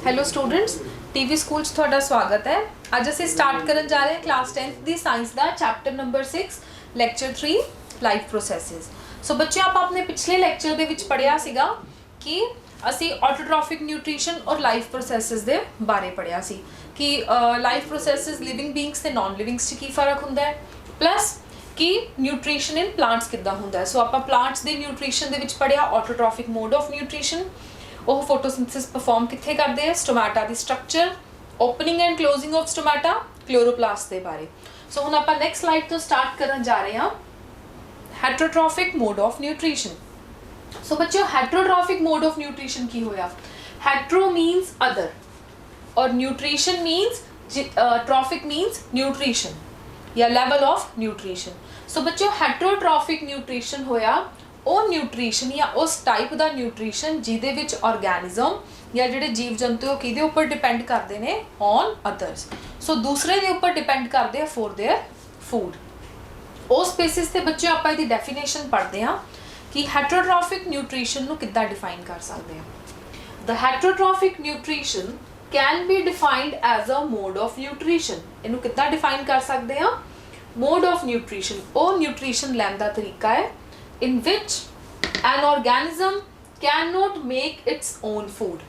Hello students TV school च तुहाडा स्वागत है। अज असीं स्टार्ट करन जा रहे हैं क्लास 10th दी साइंस दा चैप्टर नंबर 6 लैक्चर 3 लाइफ प्रोसैसेस। सो बच्चे आप अपने पिछले लैक्चर दे विच पढ़िया सीगा कि असीं ऑटोट्रॉफिक न्यूट्रीशन और लाइफ प्रोसैसेस दे बारे पढ़िया सी कि लाइफ प्रोसैसेस लिविंग बीइंग्स ते नॉन लिविंग्स च की फर्क हुंदा है, प्लस कि न्यूट्रीशन इन प्लांट्स किद्दां हुंदा है। सो आपां प्लांट्स दे न्यूट्रीशन दे विच पढ़िया ऑटोट्रॉफिक मोड ऑफ न्यूट्रीशन, वो फोटोसिंथेसिस परफॉर्म कित्थे करते हैं, स्टोमाटा दी structure, opening and closing of stomata, chloroplast दे बारे। सो हुण आपां नैक्सट स्लाइड तो स्टार्ट करन जा रहे हैं heterotrophic mode of nutrition. So बच्चों हेटरोट्रॉफिक मोड ऑफ न्यूट्रीशन की होया, हेट्रो मीन्स अदर और nutrition means trophic means nutrition या लेवल ऑफ न्यूट्रिशन। सो बच्चों हेटरोट्रॉफिक न्यूट्रिशन होया ਉਹ न्यूट्रिशन या उस टाइप का न्यूट्रिशन जिहदे विच ऑर्गेनिज्म या जिहड़े जीव जंतु किहदे उपर डिपेंड करते हैं ऑन अदर्स। सो दूसरे के उपर डिपेंड करते हैं फॉर देयर फूड। उस बेसिस ते बच्चे आपां इहदी डेफिनेशन पढ़ते हैं कि हेटरोट्रॉफिक न्यूट्रिशन नूं किद्दां डिफाइन कर सकते हैं। The heterotrophic nutrition can be defined as a mode of nutrition. इहनूं किद्दां डिफाइन कर सकते हैं? मोड ऑफ न्यूट्रिशन वो न्यूट्रिशन लैण दा तरीका है in which an organism cannot make its own food,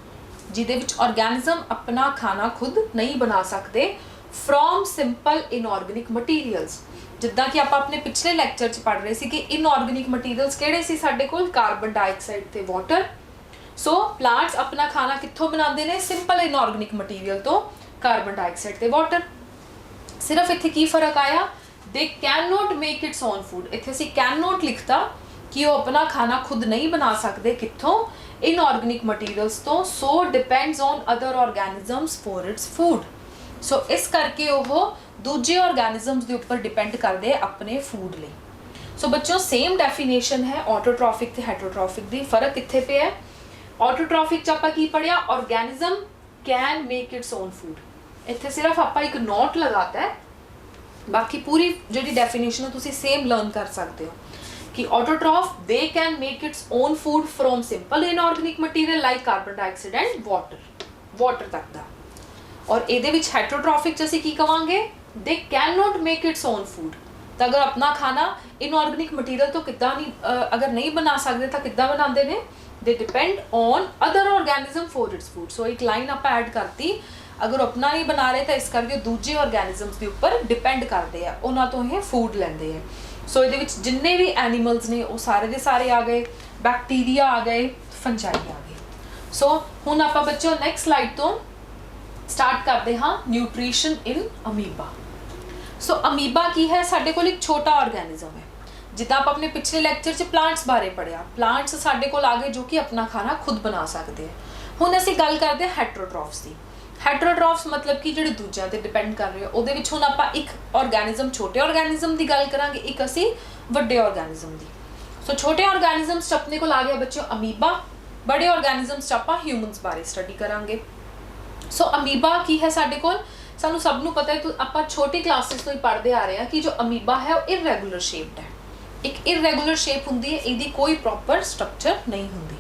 जिहदे विच ऑर्गेनिज्म अपना खाना खुद नहीं बना सकते from simple inorganic materials। जिद्दां कि आपां अपने पिछले लैक्चर च पढ़ रहे सी कि inorganic materials किहड़े सी साडे कोल, कार्बन डाइऑक्साइड ते वाटर। सो प्लांट्स अपना खाना कित्थों बनाते हैं? सिंपल इनऑर्गेनिक मटीरियल तो, कार्बन डाइऑक्साइड ते वाटर। सिर्फ इत्थे की फर्क आया, दे can not make its own food. इत्थे असीं कैन नॉट लिखता कि वो अपना खाना खुद नहीं बना सकते, कित्थों? इनऑर्गेनिक मटीरियल्स तो। So depends on other organisms for its food. So इस करके वो दूजे ऑर्गेनिजम्स के उपर डिपेंड करते अपने फूड लिए। सो बच्चों सेम डेफिनेशन है ऑटोट्रॉफिक ते हेटरोट्रॉफिक दी। फर्क कित्थे पे है? ऑटोट्रॉफिक च आपां की पढ़िया, organism can make its own food. इत्थे सिर्फ आपां एक नोट लगाता है, बाकी पूरी जिहड़ी डेफिनेशन है तुसीं सेम लर्न कर सकते हो कि autotroph they can make its own food from simple inorganic material like carbon dioxide and water तक दा। और इहदे विच हेटरोट्रॉफिक च असीं की कवांगे, they can not make its own food. तो अगर अपना खाना इनऑर्गेनिक मटीरियल तो किद्दां नहीं, अगर नहीं बना सकते तो किद्दां बनाते हैं? They depend on other organism for its food. So एक लाइन आप ऐड करती, अगर अपना नहीं बना रहे तो इस करके दूजे ऑर्गेनिजम्स के उपर डिपेंड करते हैं, उन्होंने तो ये फूड लेंदे हैं। सो ये जिन्ने भी एनीमल्स ने वो सारे के सारे आ गए, बैक्टीरिया आ गए, फंजाई आ गए। सो हुण आपां बच्चों नैक्सट स्लाइड तो स्टार्ट करते हाँ nutrition in amoeba. So amoeba की है? साडे कोल एक छोटा ऑर्गेनिज्म है। जिद्दां आपां अपने पिछले लैक्चर च प्लांट्स बारे पढ़िया, प्लांट्स साडे कोल आ गए जो कि अपना खाना खुद बना सकते हैं। हुण असीं गल करते हैं हेटरोट्रॉफ्स की। हेटरोट्रॉफ्स मतलब कि जिहड़े दूजिਆਂ ते डिपेंड कर रहे हो, ਉਹਦੇ ਵਿੱਚ ਹੁਣ ਆਪਾਂ ਇੱਕ ऑर्गेनिज्म छोटे ऑर्गेनिज्म की गल करांगे, एक ਅਸੀਂ ਵੱਡੇ ऑर्गेनिज्म की। सो छोटे ऑर्गेनिजम्स च अपने को आ गया बच्चों अमीबा, बड़े ऑर्गेनिजम्स च ਆਪਾਂ ह्यूमनस बारे स्टडी करांगे। सो अमीबा की है साडे कोल, सानू सब नू पता है, तो ਆਪਾਂ छोटी क्लासेस तो ही पढ़ते आ रहे हैं कि जो अमीबा है वो इररेगुलर शेप्ड है। एक इररेगुलर शेप होंदी है, इसकी कोई प्रॉपर स्ट्रक्चर नहीं होंदी।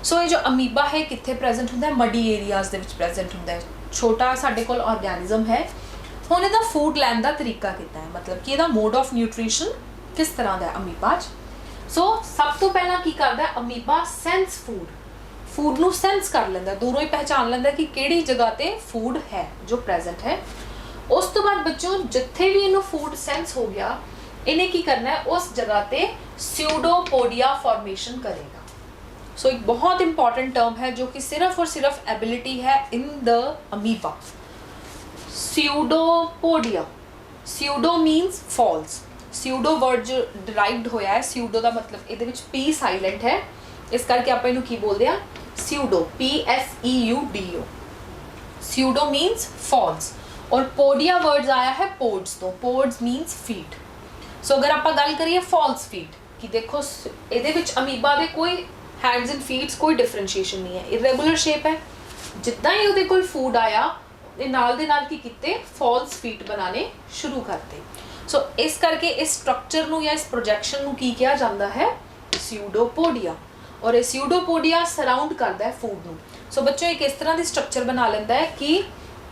सो ये जो अमीबा है कित्थे प्रेजेंट होंदा है? Muddy areas they which present होंदा है। छोटा साडे कोल ऑर्गेनिज्म है। हुण इहदा फूड लैण दा तरीका कितना है, मतलब कि इहदा मोड ऑफ न्यूट्रिशन किस तरह का है अमीबा च। सो सब तो पहला की करदा है अमीबा? सेंस फूड नू सेंस कर लैंदा, दूरों ही पहचान लैंदा कि किहड़ी जगह ते फूड है जो प्रेजेंट है। उस तो बाद बच्चों जिथे भी इनू फूड सेंस हो गया, इन्हें की करना है? उस जगह ते स्यूडोपोडिया फॉर्मेशन करेगा। सो एक बहुत इंपॉर्टेंट टर्म है जो कि सिर्फ और सिर्फ एबिलिटी है in the amoeba, pseudopodia. Pseudo means false. Pseudo word जो डिराइव्ड होया है, स्यूडो का मतलब ये पी साइलेंट है, इस करके आप इनू की बोलते हैं? Pseudo, PSEUDO। Pseudo means false. और पोडिया वर्ड्स आया है पोड्स तो, पोड्स मीन्स फीट। सो अगर आप गल करिए फॉल्स फीट कि देखो ये अमीबा दे कोई हैंड्स एंड फीट्स कोई डिफरेंशिएशन नहीं है, इरेगुलर शेप है। जिद्दां ही उहदे कोल फूड आया, नाल दे नाल की कीते? फॉल्स फीट बनाने शुरू करते। सो इस करके इस स्ट्रक्चर नू या इस प्रोजेक्शन नू की कहा जाता है? स्यूडोपोडिया। और ये स्यूडोपोडिया सराउंड करता है फूड नूं। सो बच्चों एक इस तरह की स्ट्रक्चर बना लेंदा है कि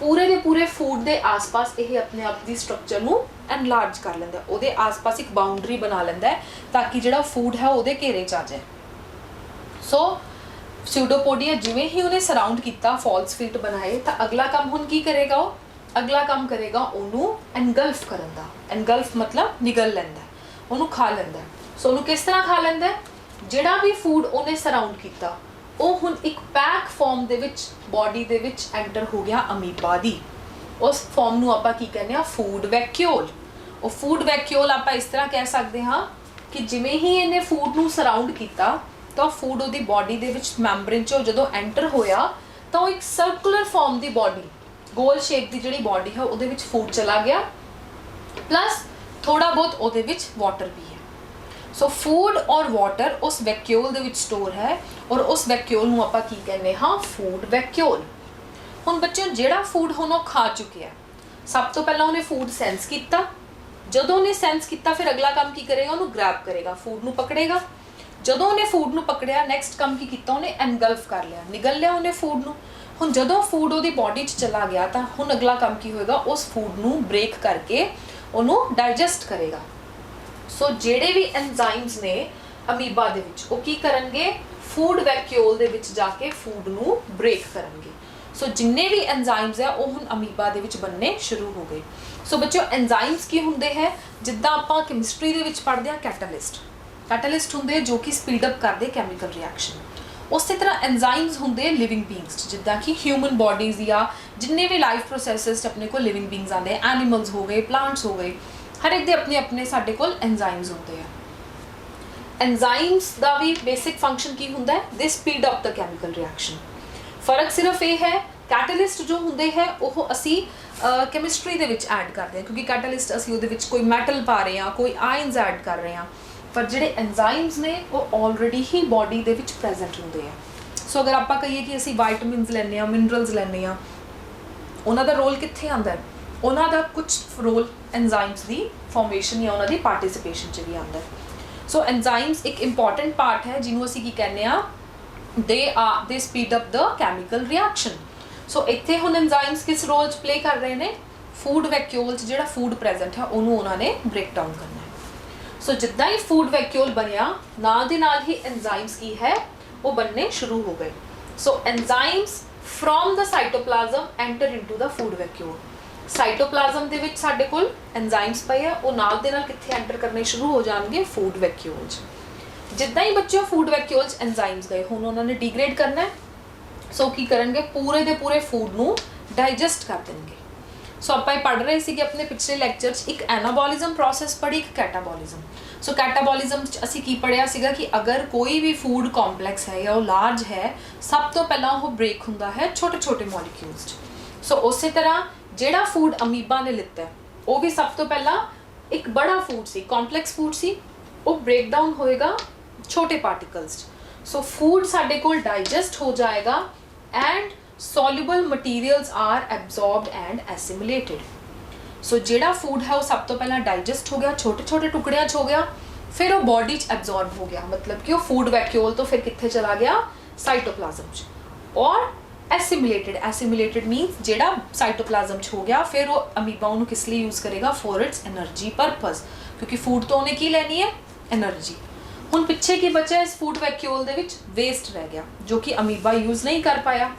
पूरे के पूरे फूड के आस पास ये अपने आप की स्ट्रक्चर नूं एनलार्ज कर लेंदा है, उहदे आस पास एक बाउंड्री बना लेंदा है ताकि जिहड़ा फूड है उहदे घेरे च आ जाए। सो स्यूडोपोडिया जिवें ही उन्हें सराउंड किया, फॉल्स फीट बनाए, तो अगला काम हुण की करेगा, अगला काम करेगा उन्होंने एनगल्फ करन दा। एनगल्फ मतलब निगल लैंदा है, उन्होंने खा लैंदा है। सो उन्होंने किस तरह खा लैंदा है, जिहड़ा भी फूड उन्हें सराउंड किया ਉਹ ਹੁਣ एक पैक फॉर्म ਦੇ ਵਿੱਚ बॉडी ਦੇ ਵਿੱਚ एंटर हो गया अमीबा ਦੀ। उस फॉर्म ਨੂੰ ਆਪਾਂ ਕੀ ਕਹਿੰਦੇ ਆ, फूड वैक्यूल। ਉਹ फूड वैक्यूल ਆਪਾਂ ਇਸ ਤਰ੍ਹਾਂ ਕਹਿ ਸਕਦੇ ਹਾਂ ਕਿ ਜਿਵੇਂ ਹੀ ਇਹਨੇ फूड ਨੂੰ ਸਰਾउंड ਕੀਤਾ ਤਾਂ फूड ਉਹਦੀ बॉडी ਦੇ ਵਿੱਚ ਮੈਂਬਰੇਨ ਚੋਂ ਜਦੋਂ ਐਂਟਰ ਹੋਇਆ ਤਾਂ ਉਹ ਇੱਕ ਸਰਕੂਲਰ फॉर्म ਦੀ बॉडी, गोल शेप ਦੀ ਜਿਹੜੀ बॉडी ਹੈ ਉਹਦੇ ਵਿੱਚ फूड चला गया, प्लस थोड़ा बहुत ਉਹਦੇ ਵਿੱਚ वाटर भी है। सो फूड और वाटर उस वैक्यूल दे विच स्टोर है और उस वैक्यूल नूं आपां की कहने हाँ, फूड वैक्यूल। हुण बच्चों जिहड़ा फूड हुण ओह खा चुके हैं, सब तो पहला उन्हें फूड सेंस किया, जदों उन्हें सेंस किया फिर अगला काम की करेगा, उन्होंने ग्रैब करेगा, फूड नूं पकड़ेगा। जदों उन्हें फूड नूं पकड़िया नेक्स्ट काम की किया, उन्हें एनगल्फ कर लिया, निगल लिया उन्हें फूड नूं। हुण जदों फूड उहदी बॉडी च चला गया तो हुण अगला काम की होएगा, उस फूड नूं ब्रेक करके उन्होंने डाइजैसट करेगा। सो जेडे भी एंजाइम्स ने अमीबा दे विच वो की करनगे, फूड वैक्यूल दे विच जाके फूड नूं ब्रेक करनगे। सो जिन्ने भी एंजाइम्स है वो हुण अमीबा दे विच बनने शुरू हो गए। सो बच्चों एंजाइम्स की हुंदे है, जिद्दां आपां कैमिस्ट्री दे विच पढ़दे आ कैटालिस्ट, कैटालिस्ट हुंदे जो कि स्पीड अप करदे कैमिकल रिएक्शन। उस तरह एंजाइम्स होंगे लिविंग बींग्स, जिद्दां कि ह्यूमन बॉडीज़ या जिन्ने भी लाइफ प्रोसैसिस अपने को लिविंग बींग्स आते, एनिमल्स हो गए, प्लांट्स हो गए, हर एक दे अपने अपने साडे कोल एंजाइम्स होंगे हैं। एंजाइम्स दा भी बेसिक फंक्शन की हुंदा है, they speed up the chemical reaction. फर्क सिर्फ ये है, कैटलिस्ट जो होंगे है वो असी कैमिस्ट्री दे विच ऐड करते हैं, क्योंकि कैटलिस्ट असी उहदे विच कोई मैटल पा रहे हैं, कोई आयन्स ऐड कर रहे हैं, पर जिहड़े एंजाइम्स ने वो ऑलरेडी ही बॉडी दे विच प्रेजेंट होंगे हैं। सो अगर आप कहिए कि असी वाइटमिनस लैने, मिनरल्स लैने, उन्हां दा रोल कित्थे आंदा है, उन्हां दा कुछ रोल एंजाइम्स दी फॉर्मेशन या उन्हां दी पार्टिसिपेशन च भी आंदा है। सो एंजाइम्स एक इंपॉर्टेंट पार्ट है जिन्हों असी की कहने आ, they speed up the chemical reaction. So इत्थे हुण एंजाइम्स किस रोल च प्ले कर रहे हैं, फूड वैक्यूल च जिहड़ा फूड प्रेजेंट है उन्होंने उन्होंने ब्रेक डाउन करना है। सो जिद्दां ही फूड वैक्यूल बनिया नाल दी नाल ही एंजाइम्स की है वो बनने शुरू हो गए। So enzymes from the cytoplasm enter into the food vacuole. Cytoplasm दे विच साडे कोल एंजाइम्स पए है, वो नाल दे नाल कित्थे एंटर करने शुरू हो जाएंगे, फूड वैक्यूल च। जिद्दां ही बच्चों फूड वैक्यूल च एंजाइम्स गए, हुण उन्होंने डिग्रेड करना है। सो की करेंगे, पूरे दे पूरे फूड नूं डाइजैसट कर देंगे। सो आपां पढ़ रहे सी कि अपने पिछले लैक्चर च एक एनाबॉलिज्म प्रोसैस पढ़ी, एक कैटाबॉलिज्म। सो कैटाबॉलिज्म च असी की पढ़िया सीगा कि अगर कोई भी फूड कॉम्पलैक्स है या वो लार्ज है, सब तो पहला वो ब्रेक हुंदा है छोटे छोटे मॉलिक्यूल्स च। सो उस तरह जिहड़ा फूड अमीबा ने लिता है वो भी सब तो पहला एक बड़ा फूड सी, कॉम्पलैक्स फूड सी, वो ब्रेक डाउन होएगा छोटे पार्टिकल्स। सो फूड साडे कोल डाइजैसट हो जाएगा and soluble materials are absorbed and assimilated. So जिहड़ा फूड है वो सब तो पहला डाइजैसट हो गया, छोटे छोटे टुकड़ियां हो गया, फिर वो बॉडी च एब्जॉर्ब हो गया, मतलब कि वो फूड वैक्यूल तो फिर कित्थे चला गया, साइटोप्लाज्म च। और एसिमिलेटेड, एसिमिलेटेड मीन्स जिहड़ा साइटोप्लाज्म च हो गया, फिर वो अमीबा उन्होंने किस लिए यूज़ करेगा, फॉर इट्स एनर्जी पर्पज, क्योंकि फूड तो उन्हें की लेनी है, एनर्जी। हुण पिछे की बचा, इस food vacuole they which waste रह गया जो कि अमीबा यूज़ नहीं कर पाया।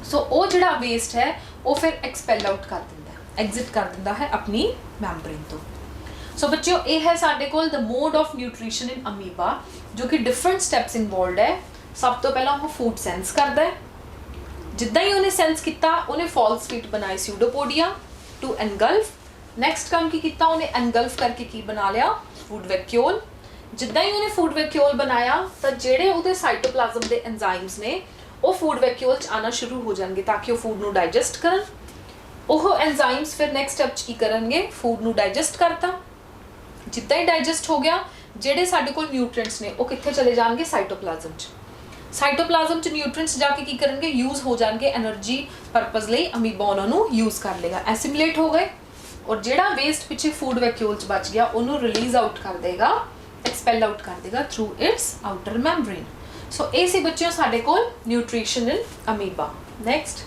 सो वो जिहड़ा वेस्ट है वो फिर एक्सपैल आउट कर दिंदा है, एग्जिट कर दिंदा है अपनी मैम्ब्रेन तो। सो बच्चों ये है साडे कोल the mode of nutrition in amoeba, जो कि डिफरेंट स्टैप्स इनवॉल्वड है। सब तो पहला वो फूड सेंस करता है, जिद्दां ही उन्हें सेंस किया उन्हें फॉल्स फीट बनाई स्यूडोपोडिया टू एनगल्फ। नैक्सट काम की किया, उन्हें एनगल्फ करके की बना लिया, फूड वैक्यूल। जिद्दां ही उन्हें फूड वैक्यूल बनाया तो जेडे उहदे साइटोप्लाज्म दे एंजाइम्स ने वो फूड वैक्यूल च आना शुरू हो जाएंगे ताकि वो फूड नूं डाइजैसट करन। वो एंजाइम्स फिर नैक्सट स्टैप की करनगे, फूड नूं डाइजैसट करता। जिद्दां ही डाइजैसट हो गया, जेडे साडे कोल न्यूट्रिएंट्स ने वो कित्थे चले जाएंगे, साइटोप्लाज्म च। साइटोप्लाज्म च न्यूट्रिएंट्स जाके की करेंगे, यूज़ हो जाएंगे एनर्जी पर्पज़ ਲਈ, अमीबा उन्होंने यूज़ कर लेगा, एसिमिलेट हो गए, और जिहड़ा वेस्ट पिछे फूड वैक्यूल च बच गया उन्होंने रिलीज आउट कर देगा, एक्सपैल आउट कर देगा थ्रू इट्स आउटर मैम्ब्रेन। सो ये सी बच्चों साडे कोल न्यूट्रिशन इन अमीबा। नैक्सट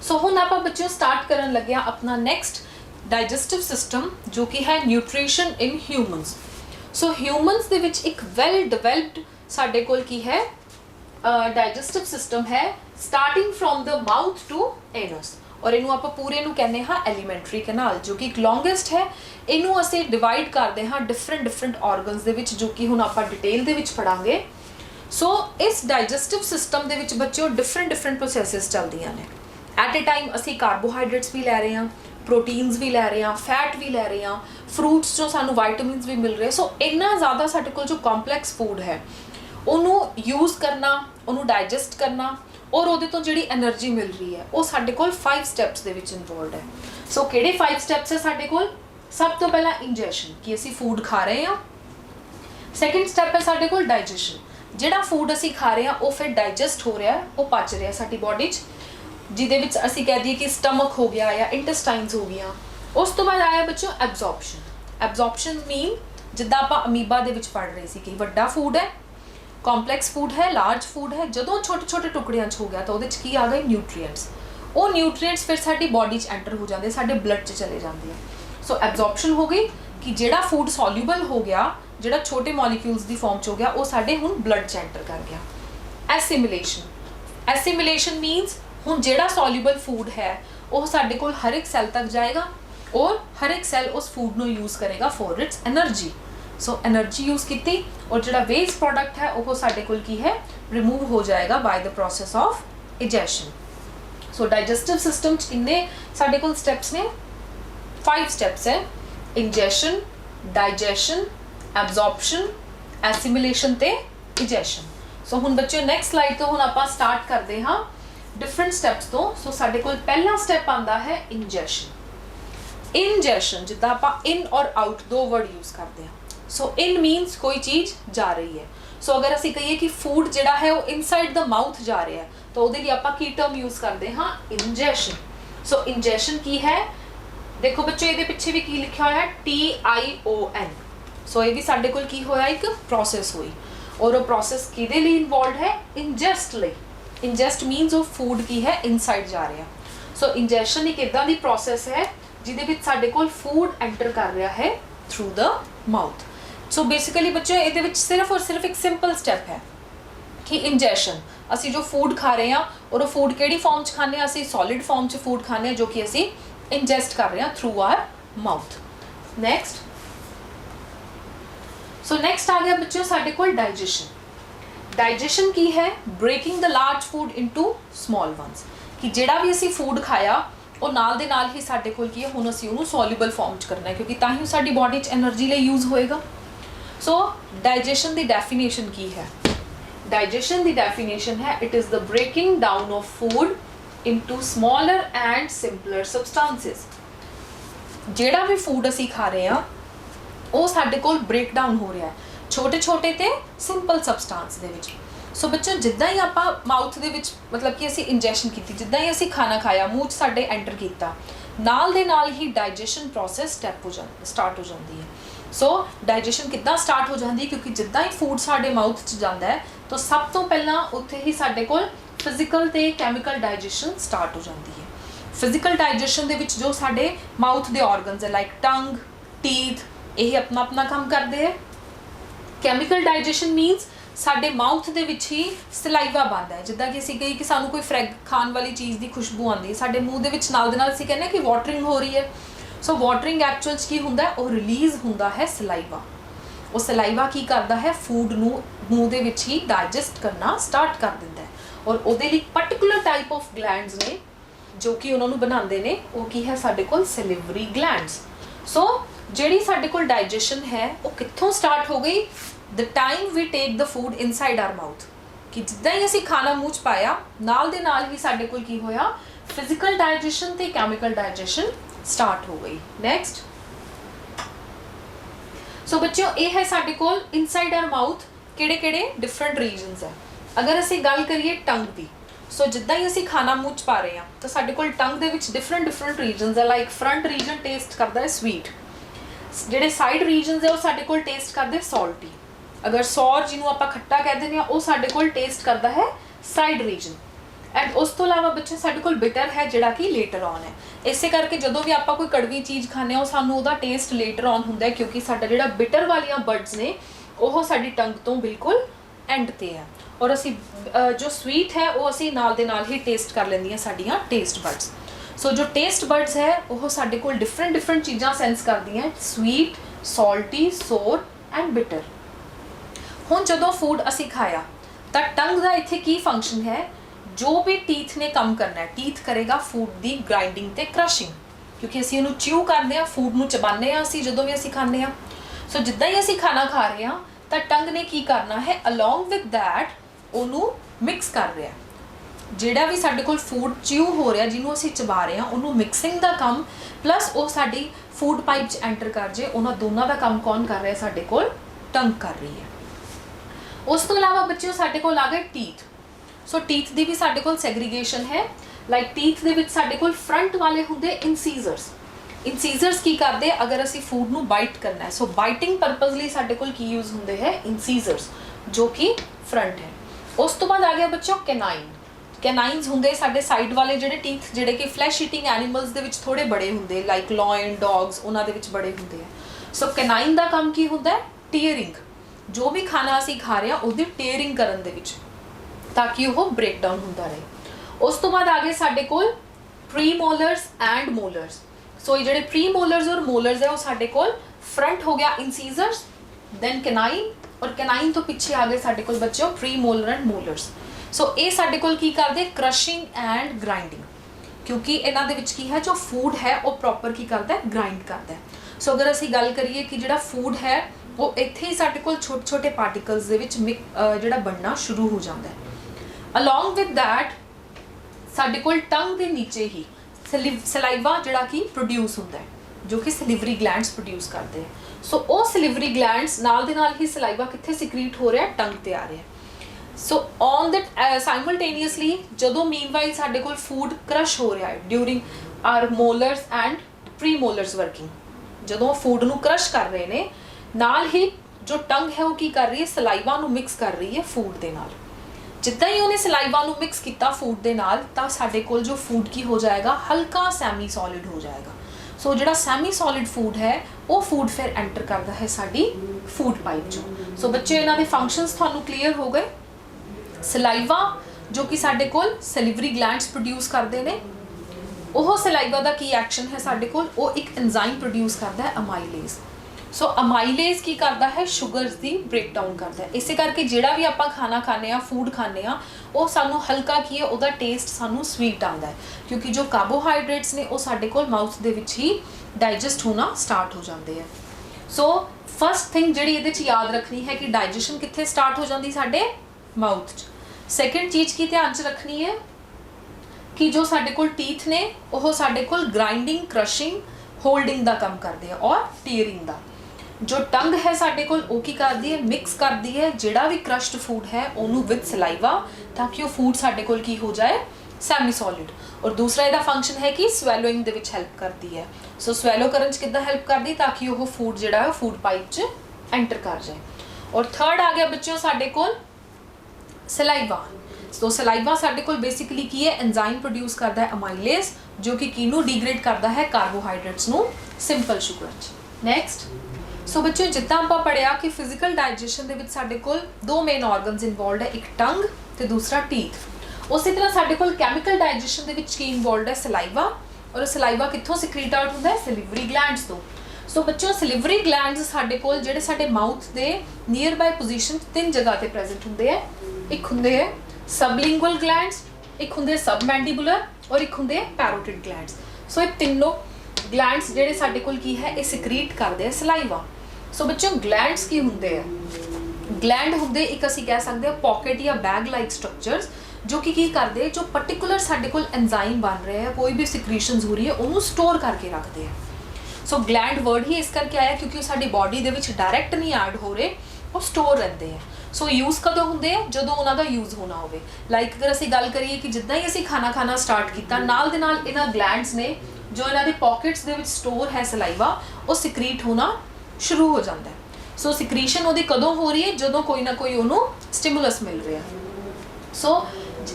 सो हुण आपां बच्चों स्टार्ट करन लगे अपना नैक्सट डाइजेस्टिव सिस्टम जो कि है nutrition in humans. So humans दे विच एक वैल डिवेलप्ड साडे कोल की है डाइजेस्टिव सिस्टम है starting from the mouth to anus और इनू आप पूरे नू कहने हाँ एलीमेंट्री कैनाल जो कि लॉन्गेस्ट है। इनू असी डिवाइड करते हाँ डिफरेंट डिफरेंट ऑर्गनस दे विच जो कि हुण आपां डिटेल दे विच पढ़ांगे। सो इस डाइजेस्टिव सिस्टम दे विच बच्चों डिफरेंट डिफरेंट प्रोसैसिस चलदियां ने। एट ए टाइम असी कार्बोहाइड्रेट्स भी लै रहे हैं, प्रोटीन्स भी लै रहे हैं, फैट भी लै रहे हैं, फ्रूट्स जो सानू वाइटामिन्स भी मिल रहे हैं। सो इन्ना ज़्यादा साडे कोल जो कॉम्पलैक्स फूड है उन्होंने यूज़ करना, उन्होंने डाइजेस्ट करना और उहदे तो जिहड़ी एनर्जी मिल रही है वो साडे कोल 5 स्टैप्स दे विच इन्वॉल्वड है। सो किहड़े 5 स्टैप्स है साडे कोल? सब तो पहला इंजैशन कि असी फूड खा रहे हैं। सैकेंड स्टैप है साडे कोल डाइजेशन, जिहड़ा फूड असी खा रहे हैं वो फिर डाइजेस्ट हो रहा है, वो पच रहा है साडी बॉडी च, जिहदे विच असी कह दईए कि स्टमक हो गया या इंटेस्टाइन्स हो गया। उस तो बाद आया बच्चों एब्जॉर्प्शन। एब्जॉर्प्शन मीन जिद्दां आपां अमीबा दे विच पढ़ रहे सी कि वड्डा फूड है, कॉम्पलैक्स फूड है, लार्ज फूड है, जदों छोटे छोटे टुकड़ियां च हो गया तो उहदे च की आ गए न्यूट्रीएंट्स। वो न्यूट्रीएंट्स फिर साडी बॉडी च एंटर हो जाते, साडे ब्लड च चले जाते हैं। सो एब्जॉर्प्शन हो गई कि जिहड़ा फूड सॉल्यूबल हो गया, जिहड़ा छोटे मॉलिक्यूल्स की फॉर्म च हो गया, वो साडे हुण ब्लड च एंटर कर गया। एसिमिलेशन। एसिमिलेशन मीनस हुण जिहड़ा सॉल्यूबल फूड है वो साडे कोल हर एक सैल तक जाएगा और हर एक सैल उस फूड को यूज़ करेगा for its energy. So energy use की और जो वेस्ट प्रोडक्ट है वो साडे कोल की है रिमूव हो जाएगा by the process of egestion. So digestive system इन्ने साडे कोल स्टैप्स ने 5 स्टैप्स है इंजेशन, डाइजेशन, एब्जॉर्प्शन, एसिमिलेशन ते इजेशन। सो हुण बच्चों नैक्सट स्लाइड तो हुण आपां स्टार्ट करते हाँ डिफरेंट स्टैप्स तो। सो साडे कोल पहला स्टैप आंदा है इंजेशन। इंजेशन जिद्दां आपां इन और आउट 2 वर्ड यूज़ करते हैं। सो इन मीनस कोई चीज़ जा रही है। सो अगर असी कहिए कि फूड जिहड़ा है वो इनसाइड द माउथ जा रहा है तो उहदे लई आपां की टर्म यूज़ करते हाँ इंजेशन। सो इंजेशन की है, देखो बच्चों ये पिछे भी की लिखा हुआ है TION। सो ये भी साडे कोल की होया एक प्रोसेस हुई और वो प्रोसेस किहदे लई इन्वॉल्वड है? इंजेस्ट लई। इंजेस्ट मीनस वो फूड की है इनसाइड जा रहा। सो इंजेशन एक इदां दी प्रोसेस है जिहदे विच साडे कोल फूड एंटर कर रहा है through the mouth. So basically बच्चों ये सिर्फ और सिर्फ एक सिंपल स्टैप है कि इंजेशन असी जो फूड खा रहे हैं और वो फूड केड़ी फॉर्म च खाने, असी सॉलिड फॉर्म च फूड खाने जो कि असी इंजेस्ट कर रहे हैं through our mouth. Next so next आ गया बच्चों साडे कोल डाइजेशन। डाइजेशन की है breaking the large food into small ones कि जिहड़ा भी असी फूड खाया वो नाल दे नाल ही साडे कोल की है हुण असी उहनूं सॉल्यूबल फॉर्म च करना है क्योंकि तां ही साडी बॉडी च एनर्जी लई यूज़ होएगा। सो डाइजेशन दी डेफिनेशन की है? डाइजेशन दी डेफिनेशन है it is the breaking down of food into smaller and simpler substances. जिहड़ा भी फूड असी खा रहे हैं वो साडे कोल ब्रेक डाउन हो रहा है छोटे छोटे ते सिंपल सबस्टांस दे विच। सो बच्चों जिद्दां ही आपां माउथ दे विच मतलब कि असी इंजैक्शन कीती, जिद्दां ही असी खाना खाया मूँह च साडे एंटर कीता, नाल दे नाल ही डाइजेशन प्रोसेस स्टार्ट हो जाती है। सो डाइजेशन किद्दां स्टार्ट हो जाती है क्योंकि जिद्दां ही फूड साडे माउथ च जांदा है तो सब तो पहला उत्थे ही साडे कोल फिजिकल ते कैमिकल डाइजेशन स्टार्ट हो जाती है। फिजिकल डाइजेशन दे विच जो साडे माउथ दे ऑर्गनस है लाइक टंग, टीथ, यही अपना अपना काम करते हैं। कैमिकल डाइजेशन मीनस साडे माउथ दे विच ही सलाइवा बनता है, जिद्दां कि असीं कही कि सानू कोई फ्रैग खाण वाली चीज़ की खुशबू आती है साडे मूँह दे विच नाल दे नाल असीं कहने कि वाटरिंग हो रही है। सो वाटरिंग एक्चुअल की हुंदा है, वो रिलीज़ हुंदा है सलाइवा। वो सलाइवा की करता है फूड नूं मूँह दे विच ही डाइजेस्ट करना स्टार्ट कर दिंदा है और उहदे लई पर्टिकुलर टाइप ऑफ ग्लैंड्स ने जो कि उन्होंने बनाते हैं वो की है साडे कोल सैलिवरी ग्लैंड्स। सो जिहड़ी साडे कोल डाइजेशन है वो कित्थों स्टार्ट हो गई? The time we take the food inside our mouth कि जिद्दां ही असीं खाना मूँह च पाया नाल दे नाल ही साडे कोल की होया फिजिकल डाइजेशन ते केमिकल डाइजेशन स्टार्ट हो गई। नैक्सट सो बच्चों ये है साडे कोल इनसाइड आवर माउथ किहड़े किहड़े डिफरेंट रीजनस है। अगर असीं गल करिए टंग की, सो जिद्दां ही असीं खाना मूँह च पा रहे हैं तो साडे कोल टंग दे विच डिफरेंट डिफरेंट रीजनस है। लाइक फ्रंट रीजन टेस्ट करता है स्वीट, जिहड़े साइड रीजनस है वो साडे कोल टेस्ट करते सॉल्टी। अगर सौर जिन्हों आपां खट्टा कह दिंदे आ, वो साडे कोल टेस्ट करदा है साइड रीजन। एंड उस तो इलावा बच्चे साडे कोल बिटर है जिहड़ा कि लेटर ऑन है। इसे करके जदों भी आपां कोई कड़वी चीज़ खाने वो सानू उहदा टेस्ट लेटर ऑन हुंदा है, क्योंकि साडा जिहड़ा बिटर वालियां बर्ड्स ने वो साडी टंग तो बिल्कुल एंड ते है, और असी जो स्वीट है वो असी नाल दे नाल ही टेस्ट कर लैंदियां साडियां टेस्ट बर्ड्स। सो जो टेस्ट बर्ड्स है वो साडे कोल डिफरेंट चीज़ां सेंस करदियां, स्वीट, सॉल्टी, सोर एंड बिटर। हुण जदों फूड असी खाया तो टंग का इत्थे की फंक्शन है, जो भी टीथ ने काम करना है, टीथ करेगा फूड की ग्राइंडिंग ते क्रशिंग, क्योंकि असी उहनूं च्यू करते हैं, फूड नूं चबाने हैं असी जदों भी असी खाने हैं। सो जिद्दां ही असी खाना खा रहे हैं तो टंग ने की करना है, अलॉन्ग विद दैट उहनूं मिक्स कर रहा है। जिहड़ा भी साडे कोल फूड च्यू हो रहा, जिन्हों असी चबा रहे हैं, उन्होंने मिक्सिंग का काम प्लस वो साडी फूड पाइप च एंटर कर जे, उन्होंने दोनों का काम कौन कर रहा है, साडे कोल टंग कर रही है। उस तो इलावा बच्चों साडे कोल आ गए टीथ। सो टीथ की भी साडे कोल सैग्रीगेशन है। लाइक टीथ दे विच साडे कोल फ्रंट वाले हुंदे इंसीजर्स। इंसीजर्स की करते, अगर असी फूड नूं बाइट करना है, सो बाइटिंग परपज़ लई साडे कोल की यूज़ हुंदे है इंसीजर्स, जो कि फ्रंट है। उस तो बाद आ गया बच्चों कैनाइन। कैनाइन्स हुंदे साडे साइड वाले जिहड़े टीथ, जिहड़े कि फ्लैश ईटिंग एनीमल्स दे विच थोड़े बड़े हुंदे, लाइक लॉयन, डॉग्स, उन्हां दे विच बड़े हुंदे है। सो कैनाइन दा काम की हुंदा है, टीयरिंग। जो भी खाना असी खा रहे हैं उसकी टेयरिंग करन दे विच, ताकि वो ब्रेक डाउन होंदा रहे। उस तो बाद आ गए साडे कोल प्री मोलर्स एंड मोलर्स। सो ये जिहड़े प्री मोलर्स और मोलर्स है वो साडे कोल फ्रंट हो गया इंसीजर्स, देन कैनाइन, और कैनाइन तो पीछे आ गए साडे कोल बच्चों प्री मोलर एंड मोलर्स। सो ये साडे कोल की करदे क्रशिंग एंड ग्राइंडिंग, क्योंकि इन्हां दे विच की है, जो फूड है वो प्रॉपर की करता है, ग्राइंड करता है। सो अगर असी गल करिए कि जिहड़ा फूड है वो इत्थे ही साडे कोल छोटे छोटे पार्टिकल्स दे विच जिहड़ा बनना शुरू हो जाता है। अलॉन्ग विद दैट साडे कोल टंग के नीचे ही सलाइवा जिहड़ा कि प्रोड्यूस होंदा है, जो कि सलिवरी ग्लैंड्स प्रोड्यूस करते हैं। सो वो सलिवरी ग्लैंड्स नाल दे नाल ही सलाइवा कित्थे सिक्रीट हो रहा है, टंग ते आ रहा है। सो ऑन दैट साइमल्टेनियसली जदों मीनवाइल साडे कोल फूड क्रश हो रहा है during our molars and premolars working, जदों फूड नूं क्रश कर रहे ने, नाल ही जो टंग है वो की कर रही है, सलाइवा नूं मिक्स कर रही है फूड दे नाल। जिद्दां ही उन्हें सलाइवा नूं मिक्स किया फूड दे नाल, तां साडे कोल जो फूड की हो जाएगा, हल्का सैमी सॉलिड हो जाएगा। सो जिहड़ा सैमी सॉलिड फूड है वो फूड फिर एंटर करता है साडी फूड पाइप चों। सो बच्चे इन्हां दे फंक्शनस तुहानूं क्लीयर हो गए। सलाइवा जो कि साडे कोल सलिवरी ग्लैंड्स प्रोड्यूस करते हैं, वो सलाइवा का की एक्शन है साडे कोल, वो एक एंजाइम प्रोड्यूस करता है अमाइलेज। सो अमाइलेज की करता है, शुगर्स की ब्रेक डाउन करता है। इस करके जिहड़ा भी आपां खाना खाने आ, फूड खाने आ, वो सानू हल्का की है, उहदा टेस्ट सानू स्वीट आता है, क्योंकि जो कार्बोहाइड्रेट्स ने वो साडे कोल माउथ दे विच ही डाइजैसट होना स्टार्ट हो जाते हैं। सो फस्ट थिंग जिहड़ी इहदे च याद रखनी है कि डाइजेशन कित्थे स्टार्ट हो जाती साडे माउथ च। सैकेंड चीज़ की ध्यान च रखनी है कि जो साडे कोल टीथ ने वो साडे कोल ग्राइंडिंग, क्रशिंग, होल्डिंग का काम करते हैं और टीयरिंग का। जो टंग है साडे कोल वो की करती है, मिक्स करती है जिहड़ा भी क्रश्ड फूड है उन्होंने विद सलाइवा, ताकि वो फूड साडे कोल की हो जाए सैमी सॉलिड। और दूसरा इहदा फंक्शन है कि स्वैलोइंग दे विच हेल्प करती है। सो स्वैलो करन च किद्दां हेल्प करती, ताकि वो फूड जिहड़ा है फूड पाइप च एंटर कर जाए। और थर्ड आ गया बच्चों साडे कोल सलाइवा। तो सलाइवा साडे कोल बेसिकली की है, एंजाइम प्रोड्यूस करता है अमाइलेज, जो कि कीनू डिग्रेड करता है कार्बोहाइड्रेट्स नू सिंपल शुगर च। नैक्सट सो बच्चों जिद्दां आपां पढ़िया कि फिजिकल डाइजेशन दे विच साडे कोल दो मेन ऑर्गनस इनवॉल्वड है, एक टंग ते दूसरा टीथ। उसी तरह साडे कोल कैमिकल डाइजेशन दे विच की इनवॉल्वड है, सलाइवा। और सलाइवा कित्थों सिक्रीट आउट होंदा है, सलिवरी ग्लैंड्स तो। सो बच्चों सलिवरी ग्लैंड्स साडे कोल जिहड़े साडे माउथ दे नीयर बाय पोजीशन तीन जगह ते प्रेजेंट होंदे है। एक हुंदे है सबलिंगुअल ग्लैंड्स, एक हुंदे सबमैंडिबुलर और एक हुंदे पैरोटिड ग्लैंड्स। सो ये तीनों ग्लैंड्स जिहड़े साडे कोल की है ये सिक्रीट करदे हैं सलाइवा। सो बच्चों ग्लैंड्स की हुंदे हैं, ग्लैंड हुंदे एक असीं कह सकते हैं पॉकेट या बैग लाइक स्ट्रक्चर्स, जो कि की करदे, जो पर्टिकुलर साडे कोल एंजाइम बन रहे हैं, कोई भी सिक्रीशंस हो रही है उन्होंने स्टोर करके रखते हैं। सो ग्लैंड वर्ड ही इस करके आया क्योंकि वो साडी बॉडी दे विच डायरैक्ट नहीं ऐड हो रहे, वो स्टोर रहते हैं। सो यूज़ कदों होंदे हैं, जदों उन्हां दा यूज़ होना होवे। लाइक अगर असीं गल करिए कि जिद्दां ही असीं खाना खाना स्टार्ट किया, नाल दे नाल इन्हां ग्लैंड्स ने जो इन्हां दे पॉकेट्स दे विच स्टोर है सलाइवा, वो सिक्रीट होना शुरू हो जाता है। ਸੋ ਸਿਕਰੀਸ਼ਨ ਉਹਦੀ ਕਦੋਂ ਹੋ ਰਹੀ ਹੈ, ਜਦੋਂ ਕੋਈ ਨਾ ਕੋਈ ਉਹਨੂੰ ਸਟਿਮੂਲਸ ਮਿਲ ਰਿਹਾ। So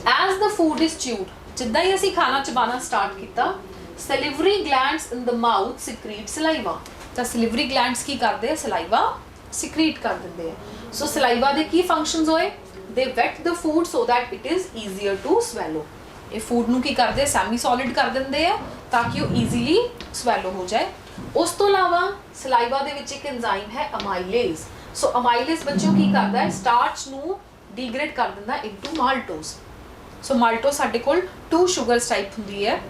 as the food is chewed, ਜਿੱਦਾਂ ਹੀ ਅਸੀਂ ਖਾਣਾ ਚਬਾਣਾ ਸਟਾਰਟ ਕੀਤਾ, salivary glands in the mouth secrete saliva. ਤਾਂ ਸੈਲਿਵਰੀ ਗਲੈਂਡਸ ਕੀ ਕਰਦੇ ਆ, ਸਲਾਈਵਾ ਸਿਕਰੀਟ ਕਰ ਦਿੰਦੇ ਆ। ਸੋ ਸਲਾਈਵਾ ਦੇ ਕੀ ਫੰਕਸ਼ਨਸ ਹੋਏ, they wet the food so that it is easier to swallow. ਇਹ ਫੂਡ ਨੂੰ ਕੀ ਕਰਦੇ, ਸੈਮੀ ਸੋਲਿਡ ਕਰ ਦਿੰਦੇ ਆ ਤਾਂ ਕਿ ਉਹ ਈਜ਼ੀਲੀ ਸਵੈਲੋ ਹੋ ਜਾਏ। ਉਸ ਤੋਂ ਇਲਾਵਾ ਸਲਾਈਵਾ ਦੇ ਵਿੱਚ ਇੱਕ ਐਂਜ਼ਾਈਮ ਹੈ ਅਮਾਈਲੇਜ਼। ਸੋ ਅਮਾਈਲੇਜ਼ ਬੱਚਿਓ ਕੀ ਕਰਦਾ ਹੈ, ਸਟਾਰਚ ਨੂੰ ਡੀਗ੍ਰੇਡ ਕਰ ਦਿੰਦਾ ਇਨਟੂ ਮਾਲਟੋਜ਼। ਸੋ ਮਾਲਟੋਜ਼ ਸਾਡੇ ਕੋਲ 2 ਸ਼ੂਗਰਸ ਟਾਈਪ ਹੁੰਦੀ ਹੈ।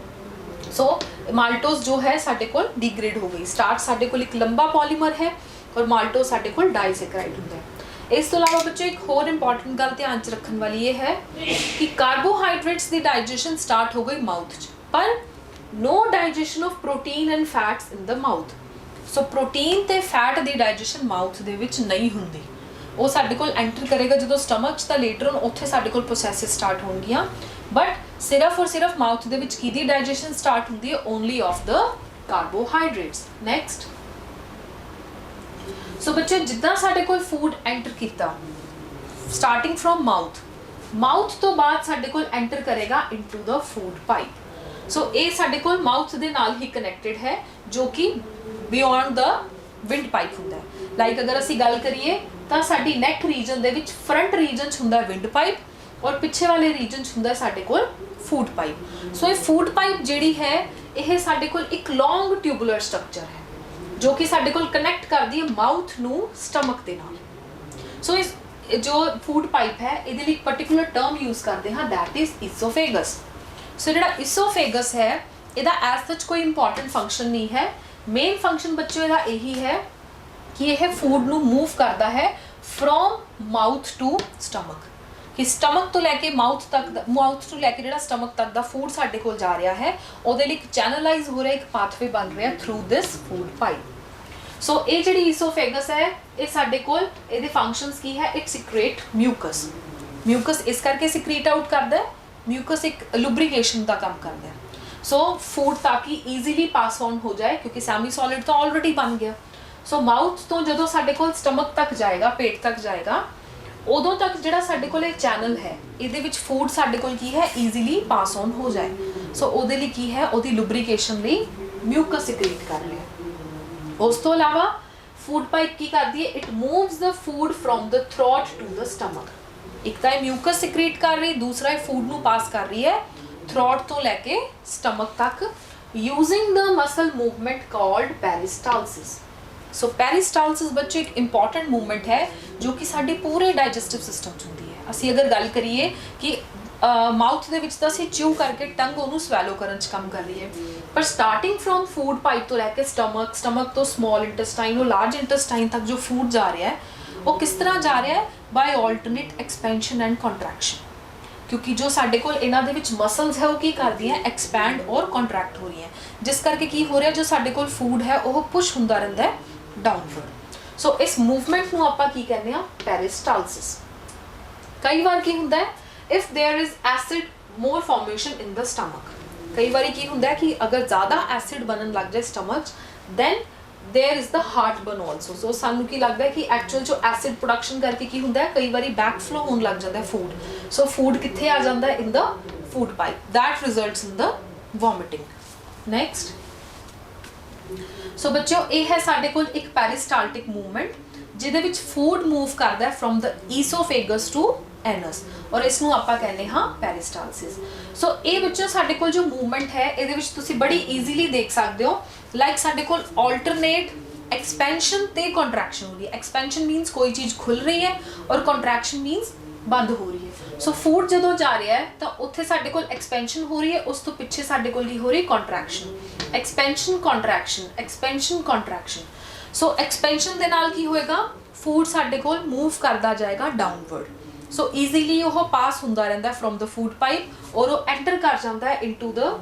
ਸੋ ਮਾਲਟੋਜ਼ ਜੋ ਹੈ ਸਾਡੇ ਕੋਲ ਡੀਗ੍ਰੇਡ ਹੋ ਗਈ। ਸਟਾਰਚ ਸਾਡੇ ਕੋਲ ਇੱਕ ਲੰਬਾ ਪੋਲੀਮਰ ਹੈ ਔਰ ਮਾਲਟੋਜ਼ ਸਾਡੇ ਕੋਲ ਡਾਈਸੈਕਰਾਈਡ ਹੁੰਦਾ ਹੈ। ਇਸ ਤੋਂ ਇਲਾਵਾ ਬੱਚੋ ਇੱਕ ਹੋਰ ਇੰਪੋਰਟੈਂਟ ਗੱਲ ਧਿਆਨ 'ਚ ਰੱਖਣ ਵਾਲੀ ਇਹ ਹੈ ਕਿ ਕਾਰਬੋਹਾਈਡਰੇਟਸ ਦੀ ਡਾਈਜੈਸ਼ਨ ਸਟਾਰਟ ਹੋ ਗਈ ਮਾਊਥ 'ਚ, ਪਰ no digestion of protein and fats in the mouth। So protein ਤੇ ਫੈਟ ਦੀ ਡਾਈਜੈਸ਼ਨ ਮਾਊਥ ਦੇ ਵਿੱਚ ਨਹੀਂ ਹੁੰਦੀ। ਉਹ ਸਾਡੇ ਕੋਲ ਐਂਟਰ ਕਰੇਗਾ ਜਦੋਂ ਸਟਮਕ 'ਚ, ਤਾਂ ਲੇਟਰ ਔਨ ਉੱਥੇ ਸਾਡੇ ਕੋਲ ਪ੍ਰੋਸੈਸਿਸ ਸਟਾਰਟ ਹੋਣਗੀਆਂ। ਬਟ ਸਿਰਫ ਔਰ ਸਿਰਫ ਮਾਊਥ ਦੇ ਵਿੱਚ ਕਿਹਦੀ ਡਾਈਜੈਸ਼ਨ ਸਟਾਰਟ ਹੁੰਦੀ ਹੈ, only of the carbohydrates. Next, so ਬੱਚੇ ਜਿੱਦਾਂ ਸਾਡੇ ਕੋਲ ਫੂਡ ਐਂਟਰ ਕੀਤਾ ਸਟਾਰਟਿੰਗ ਫਰੋਮ ਮਾਊਥ ਤੋਂ ਬਾਅਦ ਸਾਡੇ ਕੋਲ ਐਂਟਰ ਕਰੇਗਾ into the food pipe. So ਇਹ ਸਾਡੇ ਕੋਲ ਮਾਊਥ ਦੇ ਨਾਲ ਹੀ ਕਨੈਕਟਡ ਹੈ, ਜੋ ਕਿ ਬਿਯੋਂਡ ਦ ਵਿੰਡ ਪਾਈਪ ਹੁੰਦਾ ਹੈ। ਲਾਈਕ ਅਗਰ ਅਸੀਂ ਗੱਲ ਕਰੀਏ ਤਾਂ ਸਾਡੀ ਨੈਕ ਰੀਜਨ ਦੇ ਵਿੱਚ ਫਰੰਟ ਰੀਜਨ 'ਚ ਹੁੰਦਾ ਵਿੰਡ ਪਾਈਪ ਔਰ ਪਿੱਛੇ ਵਾਲੇ ਰੀਜਨ 'ਚ ਹੁੰਦਾ ਸਾਡੇ ਕੋਲ ਫੂਡ ਪਾਈਪ। ਸੋ ਇਹ ਫੂਡ ਪਾਈਪ ਜਿਹੜੀ ਹੈ ਇਹ ਸਾਡੇ ਕੋਲ ਇੱਕ ਲੌਂਗ ਟਿਊਬੂਲਰ ਸਟਰਕਚਰ ਹੈ ਜੋ ਕਿ ਸਾਡੇ ਕੋਲ ਕਨੈਕਟ ਕਰਦੀ ਹੈ ਮਾਊਥ ਨੂੰ ਸਟਮਕ ਦੇ ਨਾਲ। ਸੋ ਇਸ ਜੋ ਫੂਡ ਪਾਈਪ ਹੈ ਇਹਦੇ ਲਈ ਇੱਕ ਪਾਰਟਿਕੂਲਰ ਟਰਮ ਯੂਜ਼ ਕਰਦੇ ਹਾਂ, ਦੈਟ ਇਜ਼ ਈਸੋਫੇਗਸ। ਸੋ ਜਿਹੜਾ ਈਸੋਫੇਗਸ ਹੈ ਇਹਦਾ ਐਜ਼ ਸੱਚ ਕੋਈ ਇੰਪੋਰਟੈਂਟ ਫੰਕਸ਼ਨ ਨਹੀਂ ਹੈ। ਮੇਨ ਫੰਕਸ਼ਨ ਬੱਚਿਓ ਇਹਦਾ ਇਹੀ ਹੈ ਕਿ ਇਹ ਫੂਡ ਨੂੰ ਮੂਵ ਕਰਦਾ ਹੈ ਫਰੋਮ ਮਾਊਥ ਟੂ ਸਟਮਕ, ਕਿ ਸਟਮਕ ਤੋਂ ਲੈ ਕੇ ਮਾਊਥ ਤੱਕ, ਮਾਊਥ ਤੋਂ ਲੈ ਕੇ ਜਿਹੜਾ ਸਟਮਕ ਤੱਕ ਦਾ ਫੂਡ ਸਾਡੇ ਕੋਲ ਜਾ ਰਿਹਾ ਹੈ ਉਹਦੇ ਲਈ ਇੱਕ ਚੈਨਲਾਈਜ਼ ਹੋ ਰਿਹਾ, ਇੱਕ ਪਾਥਵੇ ਬਣ ਰਿਹਾ ਥਰੂ ਦਿਸ ਫੂਡ ਪਾਈਪ। ਸੋ ਇਹ ਜਿਹੜੀ ਈਸੋਫੇਗਸ ਹੈ ਇਹ ਸਾਡੇ ਕੋਲ ਇਹਦੇ ਫੰਕਸ਼ਨਸ ਕੀ ਹੈ, ਇਟ ਸਿਕ੍ਰੀਟ ਮਿਊਕਸ। ਮਿਊਕਸ ਇਸ ਕਰਕੇ ਸਿਕ੍ਰੀਟ ਆਊਟ ਕਰਦਾ ਹੈ, ਮਿਊਕਸ ਇੱਕ ਲੁਬਰੀਕੇਸ਼ਨ ਦਾ ਕੰਮ ਕਰਦਾ ਹੈ। ਸੋ ਫੂਡ ਤਾਂ ਕਿ ਈਜ਼ੀਲੀ ਪਾਸ ਔਨ ਹੋ ਜਾਏ ਕਿਉਂਕਿ ਸੈਮੀ ਸੋਲਿਡ ਤਾਂ ਆਲਰੇਡੀ ਬਣ ਗਿਆ। ਸੋ ਮਾਊਥ ਤੋਂ ਜਦੋਂ ਸਾਡੇ ਕੋਲ ਸਟਮਕ ਤੱਕ ਜਾਏਗਾ, ਪੇਟ ਤੱਕ ਜਾਏਗਾ, ਉਦੋਂ ਤੱਕ ਜਿਹੜਾ ਸਾਡੇ ਕੋਲ ਇਹ ਚੈਨਲ ਹੈ ਇਹਦੇ ਵਿੱਚ ਫੂਡ ਸਾਡੇ ਕੋਲ ਕੀ ਹੈ ਈਜ਼ੀਲੀ ਪਾਸ ਔਨ ਹੋ ਜਾਏ। ਸੋ ਉਹਦੇ ਲਈ ਕੀ ਹੈ, ਉਹਦੀ ਲੁਬਰੀਕੇਸ਼ਨ ਲਈ ਮਿਊਕਸ ਸਿਕ੍ਰੀਟ ਕਰ ਲਿਆ। ਉਸ ਤੋਂ ਇਲਾਵਾ ਫੂਡ ਪਾਈਪ ਕੀ ਕਰਦੀ ਹੈ, it moves the food from the throat to the stomach. ਇੱਕ ਤਾਂ ਇਹ ਮਿਊਕਸ ਸਿਕ੍ਰੀਟ ਕਰ ਰਹੀ, ਦੂਸਰਾ ਇਹ ਫੂਡ ਨੂੰ ਪਾਸ ਕਰ ਰਹੀ ਹੈ ਥਰੋਟ ਤੋਂ ਲੈ ਕੇ ਸਟਮਕ ਤੱਕ ਯੂਜ਼ਿੰਗ ਦ ਮਸਲ ਮੂਵਮੈਂਟ ਕਾਲਡ ਪੈਰੀਸਟਾਲਸਿਸ। ਸੋ ਪੈਰੀਸਟਾਲਸਿਸ ਬੱਚੇ ਇੱਕ ਇੰਪੋਰਟੈਂਟ ਮੂਵਮੈਂਟ ਹੈ ਜੋ ਕਿ ਸਾਡੇ ਪੂਰੇ ਡਾਈਜੈਸਟਿਵ ਸਿਸਟਮ 'ਚ ਹੁੰਦੀ ਹੈ। ਅਸੀਂ ਅਗਰ ਗੱਲ ਕਰੀਏ ਕਿ ਮਾਊਥ ਦੇ ਵਿੱਚ ਤਾਂ ਅਸੀਂ ਚਿਊ ਕਰਕੇ ਟੰਗ ਉਹਨੂੰ ਸਵੈਲੋ ਕਰਨ 'ਚ ਕੰਮ ਕਰ ਰਹੀ ਹੈ, ਪਰ ਸਟਾਰਟਿੰਗ ਫਰੋਮ ਫੂਡ ਪਾਈਪ ਤੋਂ ਲੈ ਕੇ ਸਟਮਕ ਤੋਂ ਸਮਾਲ ਇੰਟੈਸਟਾਈਨ ਉਹ ਲਾਰਜ ਇੰਟੈਸਟਾਈਨ ਤੱਕ ਜੋ ਫੂਡ ਜਾ ਰਿਹਾ ਹੈ ਉਹ ਕਿਸ ਤਰ੍ਹਾਂ ਜਾ ਰਿਹਾ ਹੈ, ਬਾਈ ਆਲਟਰਨੇਟ ਐਕਸਪੈਂਸ਼ਨ ਐਂਡ ਕੰਟਰੈਕਸ਼ਨ। ਕਿਉਂਕਿ ਜੋ ਸਾਡੇ ਕੋਲ ਇਹਨਾਂ ਦੇ ਵਿੱਚ ਮਸਲਸ ਹੈ ਉਹ ਕੀ ਕਰਦੀਆਂ, ਐਕਸਪੈਂਡ ਔਰ ਕੰਟਰੈਕਟ ਹੋ ਰਹੀਆਂ, ਜਿਸ ਕਰਕੇ ਕੀ ਹੋ ਰਿਹਾ, ਜੋ ਸਾਡੇ ਕੋਲ ਫੂਡ ਹੈ ਉਹ ਪੁਸ਼ ਹੁੰਦਾ ਰਹਿੰਦਾ ਹੈ ਡਾਊਨਵਰਡ। ਸੋ ਇਸ ਮੂਵਮੈਂਟ ਨੂੰ ਆਪਾਂ ਕੀ ਕਹਿੰਦੇ ਆ, ਪੈਰੀਸਟਾਲਸਿਸ। ਕਈ ਵਾਰ ਕੀ ਹੁੰਦਾ ਹੈ, if there is acid more formation in the stomach, ਕਈ ਵਾਰੀ ਕੀ ਹੁੰਦਾ ਹੈ ਕਿ ਅਗਰ ਜ਼ਿਆਦਾ ਐਸਿਡ ਬਣਨ ਲੱਗ ਜਾਏ ਸਟਮਕ 'ਚ, then there is the heartburn also. So सानू की लगता है कि एक्चुअल जो एसिड प्रोडक्शन करके की होंदा है, कई बारी बैक फ्लो होने लग जाता है फूड। सो फूड कित्थे आ जाता है, in the food pipe, that results in the vomiting. Next, so बच्चों ये है साडे कोल एक पेरिस्टाल्टिक मूवमेंट जिहदे विच फूड मूव करदा है from the oesophagus to anus, और इसनूं आपां कहने हाँ पेरिस्टालसिस। सो ये बच्चों साडे कोल जो मूवमेंट है इहदे विच तुसीं बड़ी ईजीली देख सकते हो, लाइक साडे कोल ऑल्टरनेट एक्सपेंशन ते कंट्रैक्शन हो रही है। एक्सपेंशन मीनस कोई चीज़ खुल रही है और कंट्रैक्शन मीनस बंद हो रही है। सो फूड जदों जा रहा है तो उत्थे साडे कोल एक्सपेंशन हो रही है, उस तो पिछे साडे कोल की हो रही contraction, expansion contraction, expansion contraction. So expansion दे नाल की होएगा, फूड साडे कोल मूव करता जाएगा डाउनवर्ड। सो ईजीली वो पास होंदा रहिंदा फ्रॉम द फूड पाइप और वो एंटर कर जाता है into the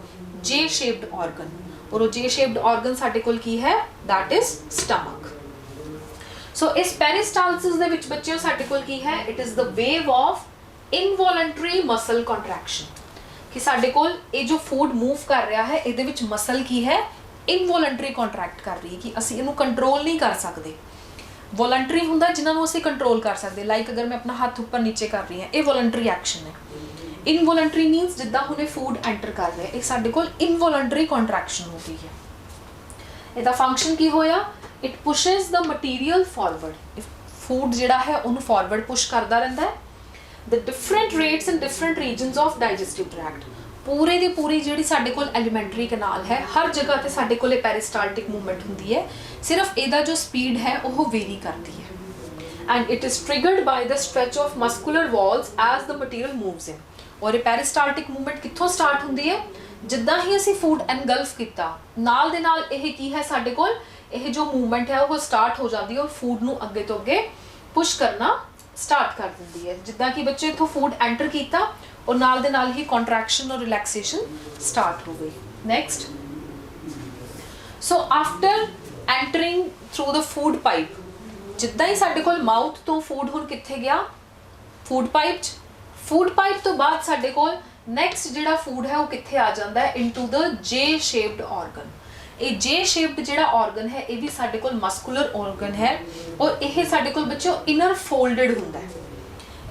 J shaped organ, और वो जे शेप्ड ऑर्गन साडे कोल की है, दैट इज स्टमक। सो इस पेरिस्टालसिस दे विच बच्चों साडे कोल की है, it is the wave of involuntary muscle contraction, कि साडे कोल ये जो फूड मूव कर रहा है इहदे विच मसल की है इनवॉलंटरी कंट्रैक्ट कर रही है, कि असीं इहनूं कंट्रोल नहीं कर सकते। ਵੋਲੰਟਰੀ ਹੁੰਦਾ ਜਿਨ੍ਹਾਂ ਨੂੰ ਅਸੀਂ ਕੰਟਰੋਲ ਕਰ ਸਕਦੇ, ਲਾਈਕ ਅਗਰ ਮੈਂ ਆਪਣਾ ਹੱਥ ਉੱਪਰ ਨੀਚੇ ਕਰ ਰਹੀ ਹਾਂ, ਇਹ ਵੋਲੰਟਰੀ ਐਕਸ਼ਨ ਹੈ। ਇਨਵੋਲੰਟਰੀ ਮੀਨਸ ਜਿੱਦਾਂ ਹੁਣੇ ਫੂਡ ਐਂਟਰ ਕਰ ਰਿਹਾ, ਇਹ ਸਾਡੇ ਕੋਲ ਇਨਵੋਲੰਟਰੀ ਕੰਟਰੈਕਸ਼ਨ ਹੋ ਗਈ ਹੈ। ਇਹਦਾ ਫੰਕਸ਼ਨ ਕੀ ਹੋਇਆ, it pushes the material forward, food ਜਿਹੜਾ ਹੈ ਉਹਨੂੰ ਫਾਰਵਰਡ ਪੁਸ਼ ਕਰਦਾ ਰਹਿੰਦਾ ਹੈ। The different rates in different regions of digestive tract, ਪੂਰੇ ਦੀ ਪੂਰੀ ਜਿਹੜੀ ਸਾਡੇ ਕੋਲ ਐਲੀਮੈਂਟਰੀ ਕਨਾਲ ਹੈ, ਹਰ ਜਗ੍ਹਾ ਤੇ ਸਾਡੇ ਕੋਲ ਪੈਰੀਸਟਾਲਟਿਕ ਮੂਵਮੈਂਟ ਹੁੰਦੀ ਹੈ, ਸਿਰਫ ਇਹਦਾ ਜੋ ਸਪੀਡ ਹੈ ਉਹ ਵੇਰੀ ਕਰਦੀ ਹੈ। And it is triggered by the stretch of muscular walls as the material moves in. ਔਰ ਇਹ ਪੈਰੀਸਟਾਲਟਿਕ ਮੂਵਮੈਂਟ ਕਿੱਥੋਂ ਸਟਾਰਟ ਹੁੰਦੀ ਹੈ, ਜਿੱਦਾਂ ਹੀ ਅਸੀਂ ਫੂਡ ਐਨਗਲਫ ਕੀਤਾ ਨਾਲ ਦੇ ਨਾਲ ਇਹ ਕੀ ਹੈ ਸਾਡੇ ਕੋਲ, ਇਹ ਜੋ ਮੂਵਮੈਂਟ ਹੈ ਉਹ ਸਟਾਰਟ ਹੋ ਜਾਂਦੀ ਹੈ ਔਰ ਫੂਡ ਨੂੰ ਅੱਗੇ ਤੋਂ ਅੱਗੇ ਪੁਸ਼ ਕਰਨਾ ਸਟਾਰਟ ਕਰ ਦਿੰਦੀ ਹੈ। ਜਿੱਦਾਂ ਕਿ ਬੱਚੇ ਇੱਥੋਂ ਫੂਡ ਐਂਟਰ ਕੀਤਾ ਔਰ ਨਾਲ ਦੇ ਨਾਲ ਹੀ ਕੰਟਰੈਕਸ਼ਨ ਔਰ ਰਿਲੈਕਸੇਸ਼ਨ ਸਟਾਰਟ ਹੋ ਗਈ। Next, so after entering through ਦ ਫੂਡ ਪਾਈਪ, ਜਿੱਦਾਂ ਹੀ ਸਾਡੇ ਕੋਲ ਮਾਊਥ ਤੋਂ ਫੂਡ ਹੁਣ ਕਿੱਥੇ ਗਿਆ, ਫੂਡ ਪਾਈਪ 'ਚ। ਫੂਡ ਪਾਈਪ ਤੋਂ ਬਾਅਦ ਸਾਡੇ ਕੋਲ ਨੈਕਸਟ ਜਿਹੜਾ ਫੂਡ ਹੈ ਉਹ ਕਿੱਥੇ ਆ ਜਾਂਦਾ ਹੈ, ਇਨਟੂ ਦ ਜੇ ਸ਼ੇਪਡ ਆਰਗਨ। ਇਹ ਜੇ ਸ਼ੇਪਡ ਜਿਹੜਾ ਆਰਗਨ ਹੈ ਇਹ ਵੀ ਸਾਡੇ ਕੋਲ ਮਸਕੂਲਰ ਆਰਗਨ ਹੈ ਔਰ ਇਹ ਸਾਡੇ ਕੋਲ ਬੱਚਿਓ ਇਨਰ ਫੋਲਡਡ ਹੁੰਦਾ ਹੈ।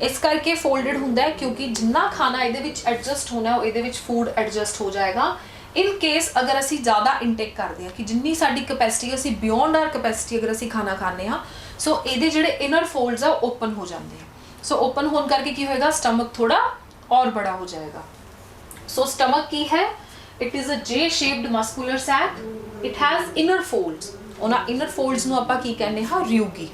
ਇਸ ਕਰਕੇ ਫੋਲਡਡ ਹੁੰਦਾ ਹੈ ਕਿਉਂਕਿ ਜਿੰਨਾ ਖਾਣਾ ਇਹਦੇ ਵਿੱਚ ਐਡਜਸਟ ਹੋਣਾ ਉਹ ਇਹਦੇ ਵਿੱਚ ਫੂਡ ਐਡਜਸਟ ਹੋ ਜਾਏਗਾ। ਇਨ ਕੇਸ ਅਗਰ ਅਸੀਂ ਜ਼ਿਆਦਾ ਇਨਟੇਕ ਕਰਦੇ ਹਾਂ, ਕਿ ਜਿੰਨੀ ਸਾਡੀ ਕੈਪੈਸਿਟੀ, ਅਸੀਂ ਬਿਯੋਂਡ ਆਰ ਕੈਪੈਸਿਟੀ ਅਗਰ ਅਸੀਂ ਖਾਣਾ ਖਾਂਦੇ ਹਾਂ, ਸੋ ਇਹਦੇ ਜਿਹੜੇ ਇਨਰ ਫੋਲਡਸ ਆ ਓਪਨ ਹੋ ਜਾਂਦੇ ਆ। ਸੋ ਓਪਨ ਹੋਣ ਕਰਕੇ ਕੀ ਹੋਏਗਾ, ਸਟਮਕ ਥੋੜਾ और बड़ा हो जाएगा। सो स्टमक की है, it is a J shaped muscular sac, it has inner folds. उन्हां इनर फोल्ड्स ਨੂੰ ਆਪਾਂ ਕੀ ਕਹਿੰਦੇ ਹਾਂ, rugae.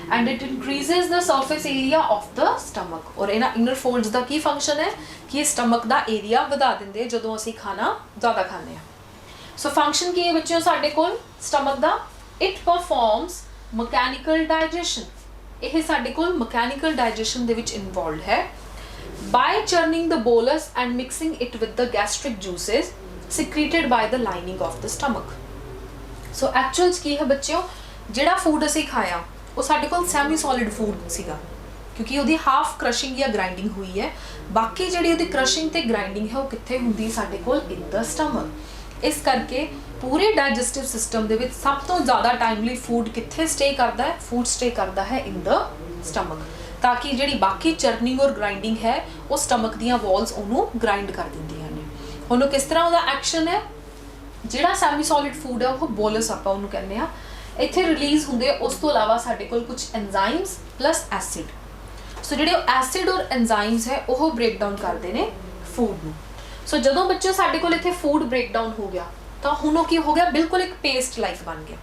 And it increases the surface area of the stomach. और ਇਹਨਾਂ इनर फोल्ड्स ਦਾ ਕੀ ਫੰਕਸ਼ਨ ਹੈ ਕਿ ਇਹ ਸਟਮਕ ਦਾ ਏਰੀਆ ਵਧਾ ਦਿੰਦੇ ਜਦੋਂ ਅਸੀਂ ਖਾਣਾ ਜ਼ਿਆਦਾ ਖਾਂਦੇ ਹਾਂ। ਸੋ ਫੰਕਸ਼ਨ ਕੀ ਹੈ ਬੱਚਿਓ ਸਾਡੇ ਕੋਲ ਸਟਮਕ ਦਾ, ਇਟ ਪਰਫਾਰਮਸ ਮਕੈਨੀਕਲ ਡਾਈਜੈਸ਼ਨ। ਇਹ ਸਾਡੇ ਕੋਲ ਮਕੈਨੀਕਲ ਡਾਈਜੈਸ਼ਨ ਦੇ ਵਿੱਚ ਇਨਵੋਲਵਡ ਹੈ। By churning the bolus and mixing it with the gastric juices secreted by the lining of the stomach. So actuals ਕੀ ਹੈ ਬੱਚਿਓ, ਜਿਹੜਾ ਫੂਡ ਅਸੀਂ ਖਾਇਆ ਉਹ ਸਾਡੇ ਕੋਲ ਸੈਮੀ ਸੋਲਿਡ ਫੂਡ ਸੀਗਾ ਕਿਉਂਕਿ ਉਹਦੀ ਹਾਫ ਕ੍ਰਸ਼ਿੰਗ ਜਾਂ ਗ੍ਰਾਈਂਡਿੰਗ ਹੋਈ ਹੈ। ਬਾਕੀ ਜਿਹੜੀ ਉਹਦੀ ਕ੍ਰਸ਼ਿੰਗ ਤੇ ਗ੍ਰਾਈਂਡਿੰਗ ਹੈ ਉਹ ਕਿੱਥੇ ਹੁੰਦੀ, ਸਾਡੇ ਕੋਲ ਇਨ ਦ ਸਟਮਕ। ਇਸ ਕਰਕੇ ਪੂਰੇ ਡਾਈਜੈਸਟਿਵ ਸਿਸਟਮ ਦੇ ਵਿੱਚ ਸਭ ਤੋਂ ਜ਼ਿਆਦਾ ਟਾਈਮਲੀ ਫੂਡ ਕਿੱਥੇ ਸਟੇ ਕਰਦਾ ਹੈ, ਫੂਡ ਸਟੇ ਕਰਦਾ ਹੈ ਇਨ ਦ ਸਟਮਕ, ਤਾਂ ਕਿ ਜਿਹੜੀ ਬਾਕੀ ਚਰਨਿੰਗ ਔਰ ਗ੍ਰਾਈਂਡਿੰਗ ਹੈ ਉਹ ਸਟਮਕ ਦੀਆਂ ਵਾਲਸ ਉਹਨੂੰ ਗ੍ਰਾਈਂਡ ਕਰ ਦਿੰਦੀਆਂ ਨੇ। ਹੁਣ ਉਹ ਕਿਸ ਤਰ੍ਹਾਂ ਉਹਦਾ ਐਕਸ਼ਨ ਹੈ, ਜਿਹੜਾ ਸੈਮੀ ਸੋਲਿਡ ਫੂਡ ਹੈ ਉਹ ਬੋਲਸ ਆਪਾਂ ਉਹਨੂੰ ਕਹਿੰਦੇ ਆ, ਇੱਥੇ ਰਿਲੀਜ਼ ਹੁੰਦੇ ਆ। ਉਸ ਤੋਂ ਇਲਾਵਾ ਸਾਡੇ ਕੋਲ ਕੁਝ ਐਂਜ਼ਾਈਮਸ ਪਲੱਸ ਐਸਿਡ। ਸੋ ਜਿਹੜੇ ਐਸਿਡ ਔਰ ਐਂਜ਼ਾਈਮਸ ਹੈ ਉਹ ਬ੍ਰੇਕ ਡਾਊਨ ਕਰਦੇ ਨੇ ਫੂਡ ਨੂੰ। ਸੋ ਜਦੋਂ ਬੱਚੇ ਸਾਡੇ ਕੋਲ ਇੱਥੇ ਫੂਡ ਬ੍ਰੇਕ ਡਾਊਨ ਹੋ ਗਿਆ ਤਾਂ ਹੁਣ ਉਹ ਕੀ ਹੋ ਗਿਆ, ਬਿਲਕੁਲ ਇੱਕ ਪੇਸਟ ਲਾਈਕ ਬਣ ਗਿਆ।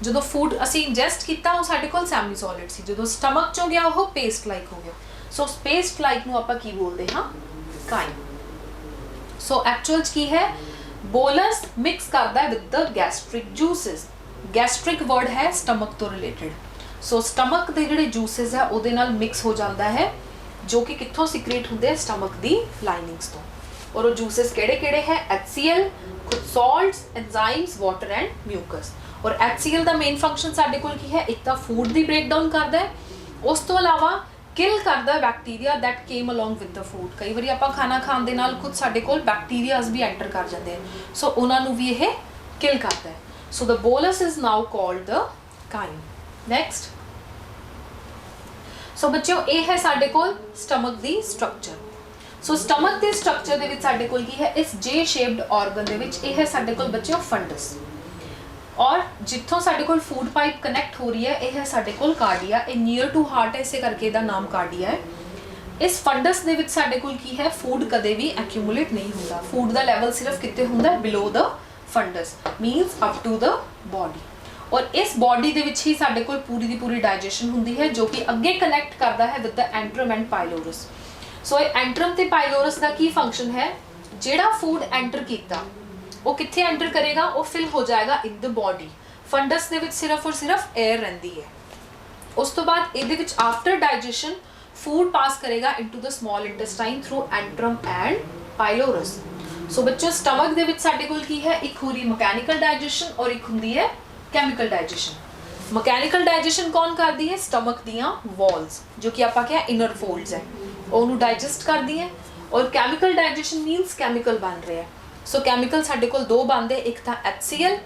ਜਦੋਂ ਫੂਡ ਅਸੀਂ ਇੰਜੈਸਟ ਕੀਤਾ ਉਹ ਸਾਡੇ ਕੋਲ ਸੈਮੀ ਸੋਲਿਡ ਸੀ, ਜਦੋਂ ਸਟਮਕ ਚੋਂ ਗਿਆ ਉਹ ਪੇਸਟ ਲਾਈਕ ਹੋ ਗਿਆ। ਸੋ ਪੇਸਟ ਲਾਈਕ ਨੂੰ ਆਪਾਂ ਕੀ ਬੋਲਦੇ ਹਾਂ, ਕਾਈਮ। ਸੋ ਐਕਚੁਅਲ ਕੀ ਹੈ, ਬੋਲਸ ਮਿਕਸ ਕਰਦਾ ਹੈ with the gastric juices. Gastric word ਹੈ ਸਟਮਕ ਤੋਂ ਰਿਲੇਟਡ। ਸੋ ਸਟਮਕ ਦੇ ਜਿਹੜੇ ਜੂਸਿਸ ਹੈ ਉਹਦੇ ਨਾਲ ਮਿਕਸ ਹੋ ਜਾਂਦਾ ਹੈ, ਜੋ ਕਿ ਕਿੱਥੋਂ ਸਿਕ੍ਰੀਟ ਹੁੰਦੇ, ਸਟਮਕ ਦੀ ਲਾਈਨਿੰਗਸ ਤੋਂ। ਔਰ ਉਹ ਜੂਸਿਸ ਕਿਹੜੇ ਕਿਹੜੇ ਹੈ, HCl, ਕੁਝ ਸਾਲਟਸ, ਐਂਜ਼ਾਈਮਸ, ਵਾਟਰ ਐਂਡ ਮਿਊਕਸ। ਔਰ HCl ਦਾ ਮੇਨ ਫੰਕਸ਼ਨ ਸਾਡੇ ਕੋਲ ਕੀ ਹੈ, ਇੱਕ ਤਾਂ ਫੂਡ ਦੀ ਬ੍ਰੇਕ ਡਾਊਨ ਕਰਦਾ ਹੈ, ਉਸ ਤੋਂ ਇਲਾਵਾ ਕਿਲ ਕਰਦਾ ਹੈ bacteria that came along with the food. ਕਈ ਵਾਰੀ ਆਪਾਂ ਖਾਣਾ ਖਾਣ ਦੇ ਨਾਲ ਖੁਦ ਸਾਡੇ ਕੋਲ ਬੈਕਟੀਰੀਆਜ਼ ਵੀ ਐਂਟਰ ਕਰ ਜਾਂਦੇ ਹਨ, ਸੋ ਉਹਨਾਂ ਨੂੰ ਵੀ ਇਹ ਕਿਲ ਕਰਦਾ ਹੈ। So the bolus is now called the chyme. Next, so ਬੱਚਿਓ ਇਹ ਹੈ ਸਾਡੇ ਕੋਲ ਸਟਮਕ ਦੀ ਸਟਰਕਚਰ। ਸੋ ਸਟਮਕ ਦੇ ਸਟਰਕਚਰ ਦੇ ਵਿੱਚ ਸਾਡੇ ਕੋਲ ਕੀ ਹੈ, ਇਸ ਜੇ ਸ਼ੇਪਡ ਆਰਗਨ ਦੇ ਵਿੱਚ ਇਹ ਹੈ ਸਾਡੇ ਕੋਲ ਬੱਚਿਓ ਫੰਡਸ। ਔਰ ਜਿੱਥੋਂ ਸਾਡੇ ਕੋਲ ਫੂਡ ਪਾਈਪ ਕਨੈਕਟ ਹੋ ਰਹੀ ਹੈ ਇਹ ਹੈ ਸਾਡੇ ਕੋਲ ਕਾਰਡੀਆ। ਇਹ ਨੀਅਰ ਟੂ ਹਾਰਟ ਹੈ, ਇਸੇ ਕਰਕੇ ਇਹਦਾ ਨਾਮ ਕਾਰਡੀਆ ਹੈ। ਇਸ ਫੰਡਸ ਦੇ ਵਿੱਚ ਸਾਡੇ ਕੋਲ ਕੀ ਹੈ, ਫੂਡ ਕਦੇ ਵੀ ਐਕਿਊਮੂਲੇਟ ਨਹੀਂ ਹੁੰਦਾ। ਫੂਡ ਦਾ ਲੈਵਲ ਸਿਰਫ ਕਿੱਥੇ ਹੁੰਦਾ, below the fundus, means up to the body. ਔਰ ਇਸ ਬੋਡੀ ਦੇ ਵਿੱਚ ਹੀ ਸਾਡੇ ਕੋਲ ਪੂਰੀ ਦੀ ਪੂਰੀ ਡਾਈਜੈਸ਼ਨ ਹੁੰਦੀ ਹੈ, ਜੋ ਕਿ ਅੱਗੇ ਕਨੈਕਟ ਕਰਦਾ ਹੈ ਵਿਦ ਦ ਐਂਟਰਮ ਐਂਡ ਪਾਇਲੋਰਸ। ਸੋ ਇਹ ਐਂਟਰਮ ਤੇ ਪਾਇਲੋਰਸ ਦਾ ਕੀ ਫੰਕਸ਼ਨ ਹੈ, ਜਿਹੜਾ ਫੂਡ ਐਂਟਰ ਕੀਤਾ ਉਹ ਕਿੱਥੇ ਐਂਟਰ ਕਰੇਗਾ, ਉਹ ਫਿਲ ਹੋ ਜਾਏਗਾ ਇਨ ਦ ਬੋਡੀ। ਫੰਡਸ ਦੇ ਵਿੱਚ ਸਿਰਫ ਔਰ ਸਿਰਫ 에ਅਰ ਰਹਿੰਦੀ ਹੈ। ਉਸ ਤੋਂ ਬਾਅਦ ਇਹਦੇ ਵਿੱਚ ਆਫਟਰ ਡਾਈਜੈਸ਼ਨ ਫੂਡ ਪਾਸ ਕਰੇਗਾ into the small intestine through antrum and pylorus. So ਬੱਚੋ ਸਟਮਕ ਦੇ ਵਿੱਚ ਸਾਡੇ ਕੋਲ ਕੀ ਹੈ, ਇੱਕ ਹੋ ਰਹੀ ਮਕੈਨੀਕਲ ਡਾਈਜੈਸ਼ਨ ਔਰ ਇੱਕ ਹੁੰਦੀ ਹੈ ਕੈਮੀਕਲ ਡਾਈਜੈਸ਼ਨ। ਮਕੈਨੀਕਲ ਡਾਈਜੈਸ਼ਨ ਕੌਣ ਕਰਦੀ ਹੈ, ਸਟਮਕ ਦੀਆਂ ਵਾਲਸ, ਜੋ ਕਿ ਆਪਾਂ ਕਿਹਾ ਇਨਰ ਫੋਲਡਸ ਹੈ, ਉਹਨੂੰ ਡਾਈਜੈਸਟ ਕਰਦੀ ਹੈ। ਔਰ ਕੈਮੀਕਲ ਡਾਈਜੈਸ਼ਨ ਮੀਨਸ ਕੈਮੀਕਲ ਬਣ ਰਿਹਾ ਹੈ। ਸੋ ਕੈਮੀਕਲ ਸਾਡੇ ਕੋਲ ਦੋ ਬਣਦੇ, ਇੱਕ ਤਾਂ HCl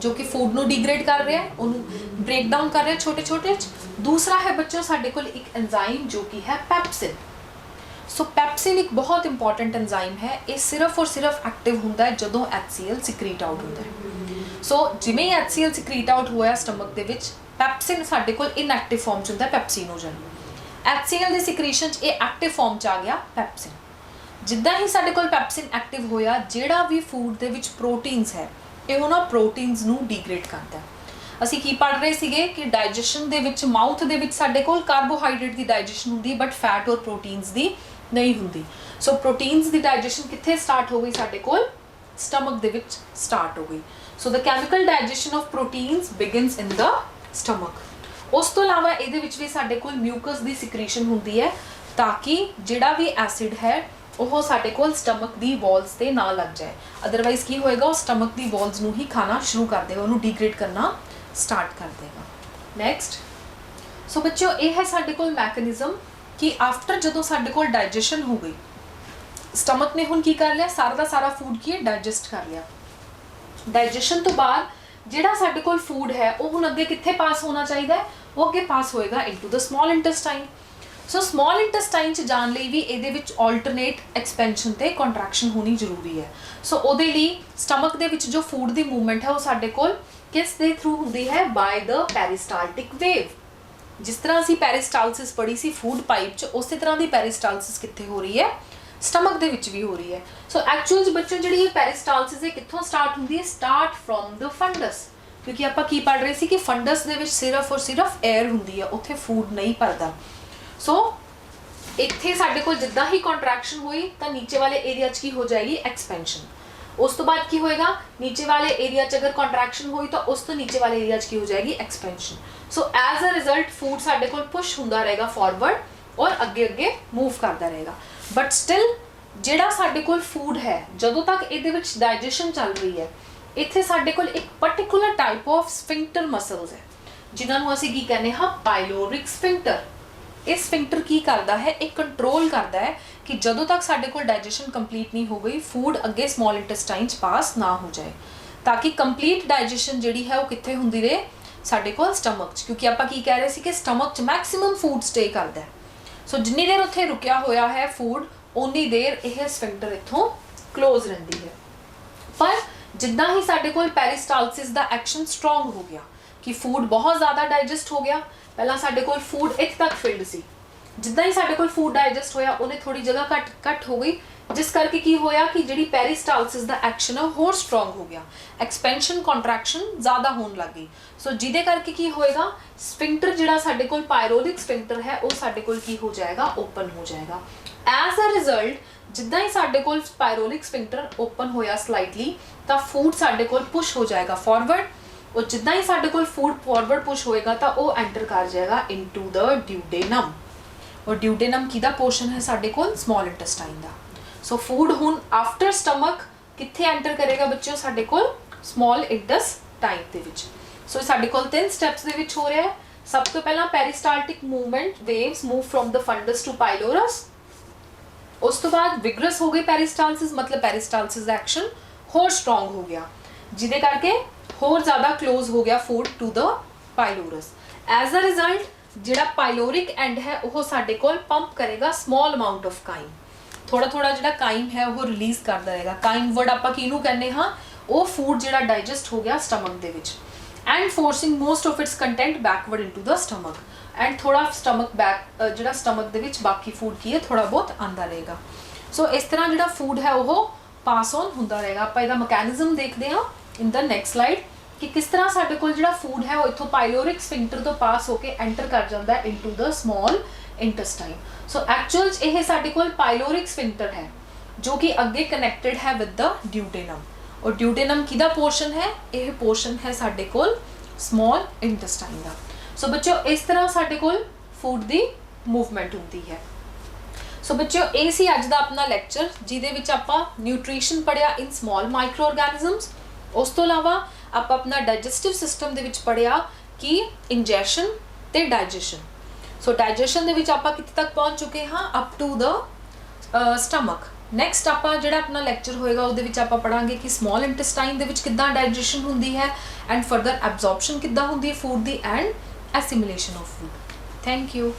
जो कि फूड ਨੂੰ ਡੀਗ੍ਰੇਡ ਕਰ ਰਿਹਾ ਹੈ, ਉਹਨੂੰ ब्रेक डाउन कर रहा है छोटे छोटे। दूसरा है बच्चों साडे कोल एक एंजाइम जो कि है पैप्सिन। सो पैप्सिन एक बहुत इंपॉर्टेंट एंजाइम है, ये सिर्फ और सिर्फ एक्टिव होंदा है जदों HCl सिक्रीट आउट होंदा है। सो जिवें ही HCl सिक्रीट आउट होया स्टमक दे विच, पैप्सिन साडे कोल इनएक्टिव फॉर्म च होंदा है पैप्सिनोजन। HCl दे सिक्रीशन च ये एक्टिव फॉर्म च आ गया पैप्सिन। जिद्दां ही साडे कोल पैप्सिन एक्टिव होया, जिहड़ा भी फूड दे विच प्रोटीन्स है ये उन्हां प्रोटीन्स नूं ਡੀਗ੍ਰੇਡ करदा है। ਅਸੀਂ ਕੀ ਪੜ੍ਹ ਰਹੇ ਸੀਗੇ ਕਿ ਡਾਈਜੈਸ਼ਨ ਦੇ ਵਿੱਚ ਮਾਊਥ ਦੇ ਵਿੱਚ ਸਾਡੇ ਕੋਲ ਕਾਰਬੋਹਾਈਡਰੇਟ ਦੀ ਡਾਈਜੈਸ਼ਨ ਹੁੰਦੀ, ਬਟ ਫੈਟ ਔਰ ਪ੍ਰੋਟੀਨਸ ਦੀ ਨਹੀਂ ਹੁੰਦੀ। ਸੋ ਪ੍ਰੋਟੀਨਸ ਦੀ ਡਾਈਜੈਸ਼ਨ ਕਿੱਥੇ ਸਟਾਰਟ ਹੋ ਗਈ? ਸਾਡੇ ਕੋਲ ਸਟਮਕ ਦੇ ਵਿੱਚ ਸਟਾਰਟ ਹੋ ਗਈ। So the chemical digestion of proteins begins in the stomach. ਉਸ ਤੋਂ ਇਲਾਵਾ ਇਹਦੇ ਵਿੱਚ ਵੀ ਸਾਡੇ ਕੋਲ ਮਿਊਕਸ ਦੀ ਸਿਕ੍ਰੀਸ਼ਨ ਹੁੰਦੀ ਹੈ, ਤਾਂ ਕਿ ਜਿਹੜਾ ਵੀ ਐਸਿਡ ਹੈ ਉਹ ਸਾਡੇ ਕੋਲ ਸਟਮਕ ਦੀ ਵਾਲਸ ਤੇ ਨਾ ਲੱਗ ਜਾਏ। ਅਦਰਵਾਈਜ਼ ਕੀ ਹੋਏਗਾ? ਉਹ ਸਟਮਕ ਦੀ ਵਾਲਸ ਨੂੰ ਹੀ ਖਾਣਾ ਸ਼ੁਰੂ ਕਰ ਦੇਗਾ, ਉਹਨੂੰ ਡੀਗ੍ਰੇਡ ਕਰਨਾ स्टार्ट कर देगा। नैक्सट, सो बच्चों ये है साडे कोल मैकेनिज्म कि आफ्टर जदों साडे कोल डाइजेशन हो गई, स्टमक ने हुण की कर लिया, सारा दा सारा फूड की डाइजेस्ट कर लिया। डाइजेशन तो बाद जिहड़ा साडे कोल फूड है वो हुण अगे कित्थे पास होना चाहिए? वो अगे पास होएगा into the small intestine. So small intestine च जाण लई भी इहदे विच ऑल्टरनेट एक्सपेंशन ते कॉन्ट्रैक्शन होनी जरूरी है। सो उहदे लई स्टमक दे विच जो फूड दी मूवमेंट है वो साडे कोल किस दे थ्रू होंदी है? By the peristaltic wave. जिस तरह असीं पेरिस्टालसिस पढ़ी सी फूड पाइप च, उस तरह की पेरिस्टालसिस कित्थे हो रही है? स्टमक दे विच भी हो रही है। सो एक्चुअल च बच्चों जिहड़ी पेरिस्टालसिस है कित्थों स्टार्ट होंदी है? Start from the fundus. क्योंकि आपां की पढ़ रहे सी कि फंडस दे विच सिर्फ और सिर्फ एयर होंदी है, उत्थे फूड नहीं भरदा। सो इत्थे साडे कोल जिद्दां ही कॉन्ट्रैक्शन हुई तां नीचे वाले एरिया च की हो जाएगी? एक्सपेंशन। उस तो बाद की होएगा? नीचे वाले एरिया च अगर कॉन्ट्रैक्शन हुई तो उस तो नीचे वाले एरिया च की हो जाएगी? Expansion. So as a result food साडे कोल पुश हुंदा रहेगा फॉरवर्ड और अगे अगे मूव करता रहेगा। बट स्टिल जिहड़ा साडे कोल फूड है, जदों तक इहदे विच डाइजेशन चल रही है, इत्थे साडे कोल एक particular type of sphincter muscles है जिन्हां नूं असीं की कहने हां? Pyloric sphincter. इस स्फिंक्टर की करता है? एक कंट्रोल करता है कि जदों तक साडे कोल डाइजेशन कंप्लीट नहीं हो गई, फूड अगे स्मॉल इंटेस्टाइन च पास ना हो जाए, ताकि कंप्लीट डाइजेशन जिहड़ी है वो कित्थे हुंदी रहे? साडे कोल स्टमक च। क्योंकि आपां की कह रहे सी कि स्टमक च मैक्सिमम फूड स्टे करदा है। सो जिन्नी देर उत्थे रुकिया होया है फूड, उन्नी देर यह स्फिंक्टर इत्थों क्लोज रहिंदी है। पर जिद्दां ही साडे कोल पेरिस्टालसिस दा एक्शन स्ट्रोंग हो गया कि फूड बहुत ज़्यादा डाइजेस्ट हो गया, पहला साडे कोल फूड इत्थे तक फिल्ड सी, जिद्दां ही साडे कोल फूड डाइजेस्ट होया उन्हें थोड़ी जगह घट हो गई, जिस करके की होया कि जिहड़ी पेरिस्टालसिस दा एक्शन है होर स्ट्रोंग हो गया, एक्सपेंशन कॉन्ट्रैक्शन ज़्यादा होने लग गई। सो जिहदे करके की होएगा? स्फिंक्टर जिहड़ा साडे कोल पायरोलिक स्फिंक्टर है वो साडे कोल की हो जाएगा? ओपन हो जाएगा। एज अ रिजल्ट जिद्दां ही साडे कोल पायरोलिक स्फिंक्टर ओपन होया स्लाइटली, तां फूड साडे कोल पुश हो जाएगा फॉरवर्ड, और जिद्दां ही साडे कोल फूड फॉरवर्ड पुश होएगा तो वो एंटर कर जाएगा इनटू द ड्यूडेनम। और ड्यूडेनम किहदा पोर्शन है? साडे कोल स्मॉल इंटेस्टाइन दा। सो फूड हुण आफ्टर स्टमक कित्थे एंटर करेगा बच्चों? साडे कोल स्मॉल इंटेस्टाइन दे विच। सो साडे कोल 3 स्टेप्स दे विच हो रहा है। सब तो पहला peristaltic movement, waves move from the fundus to pylorus. उस तो बाद विग्रस हो गई पेरिस्टालसिस, मतलब पेरिस्टालसिस दा एक्शन होर स्ट्रोंग हो गया, जिहदे करके होर ज़्यादा क्लोज हो गया food to the pylorus. As a result जिहड़ा पाइलोरिक एंड है वो साडे कोल पंप करेगा स्मॉल अमाउंट ऑफ काइम, थोड़ा थोड़ा जिहड़ा काइम है वो रिलीज करता रहेगा। काइम वर्ड आपां किहनूं कहने हां? वो फूड जिहड़ा डाइजेस्ट हो गया stomach they which, and forcing most of its content backward into the stomach, and थोड़ा स्टमक बैक जिहड़ा स्टमक दे विच बाकी फूड की है थोड़ा बहुत आंदा रहेगा। सो इस तरह जिहड़ा फूड है वो पास ऑन हुंदा रहेगा। आपां इहदा मैकेनिज्म देखदे हां इन द नैक्सट स्लाइड कि किस तरह साडे कोल जिहड़ा फूड है वो इत्थों पाइलोरिक स्फिंक्टर तो पास होके एंटर कर जाता है into the small intestine. So actual च यह साडे कोल पाइलोरिक स्फिंक्टर है जो कि अगे कनैक्टेड है विद द ड्यूडेनम, और ड्यूडेनम किहदा पोर्शन है? यह पोर्शन है साडे कोल स्मॉल इंटेस्टाइन दा। सो बच्चों इस तरह साडे कोल फूड दी मूवमेंट होंदी है। सो बच्चों ये सी अज दा अपना लैक्चर जिहदे विच आपां न्यूट्रीशन पढ़िया इन स्मॉल माइक्रो ऑर्गेनिजम्स। उस तो इलावा आप अपना डाइजेस्टिव सिस्टम दे विच पढ़िया कि इंजैशन ते डाइजेशन। सो डाइजेशन दे विच आपां कित्थे तक पहुंच चुके हाँ? Up to the stomach. Next ਆਪਾਂ ਜਿਹੜਾ ਆਪਣਾ ਲੈਕਚਰ ਹੋਏਗਾ ਉਹਦੇ ਵਿੱਚ ਆਪਾਂ ਪੜਾਂਗੇ ਕਿ ਸਮਾਲ ਇੰਟੈਸਟਾਈਨ ਦੇ ਵਿੱਚ ਕਿੱਦਾਂ ਡਾਈਜੈਸ਼ਨ ਹੁੰਦੀ ਹੈ ਐਂਡ ਫਰਦਰ ਐਬਜ਼ੌਰਪਸ਼ਨ ਕਿੱਦਾਂ ਹੁੰਦੀ ਹੈ ਫੂਡ ਦੀ and assimilation of food. Thank you.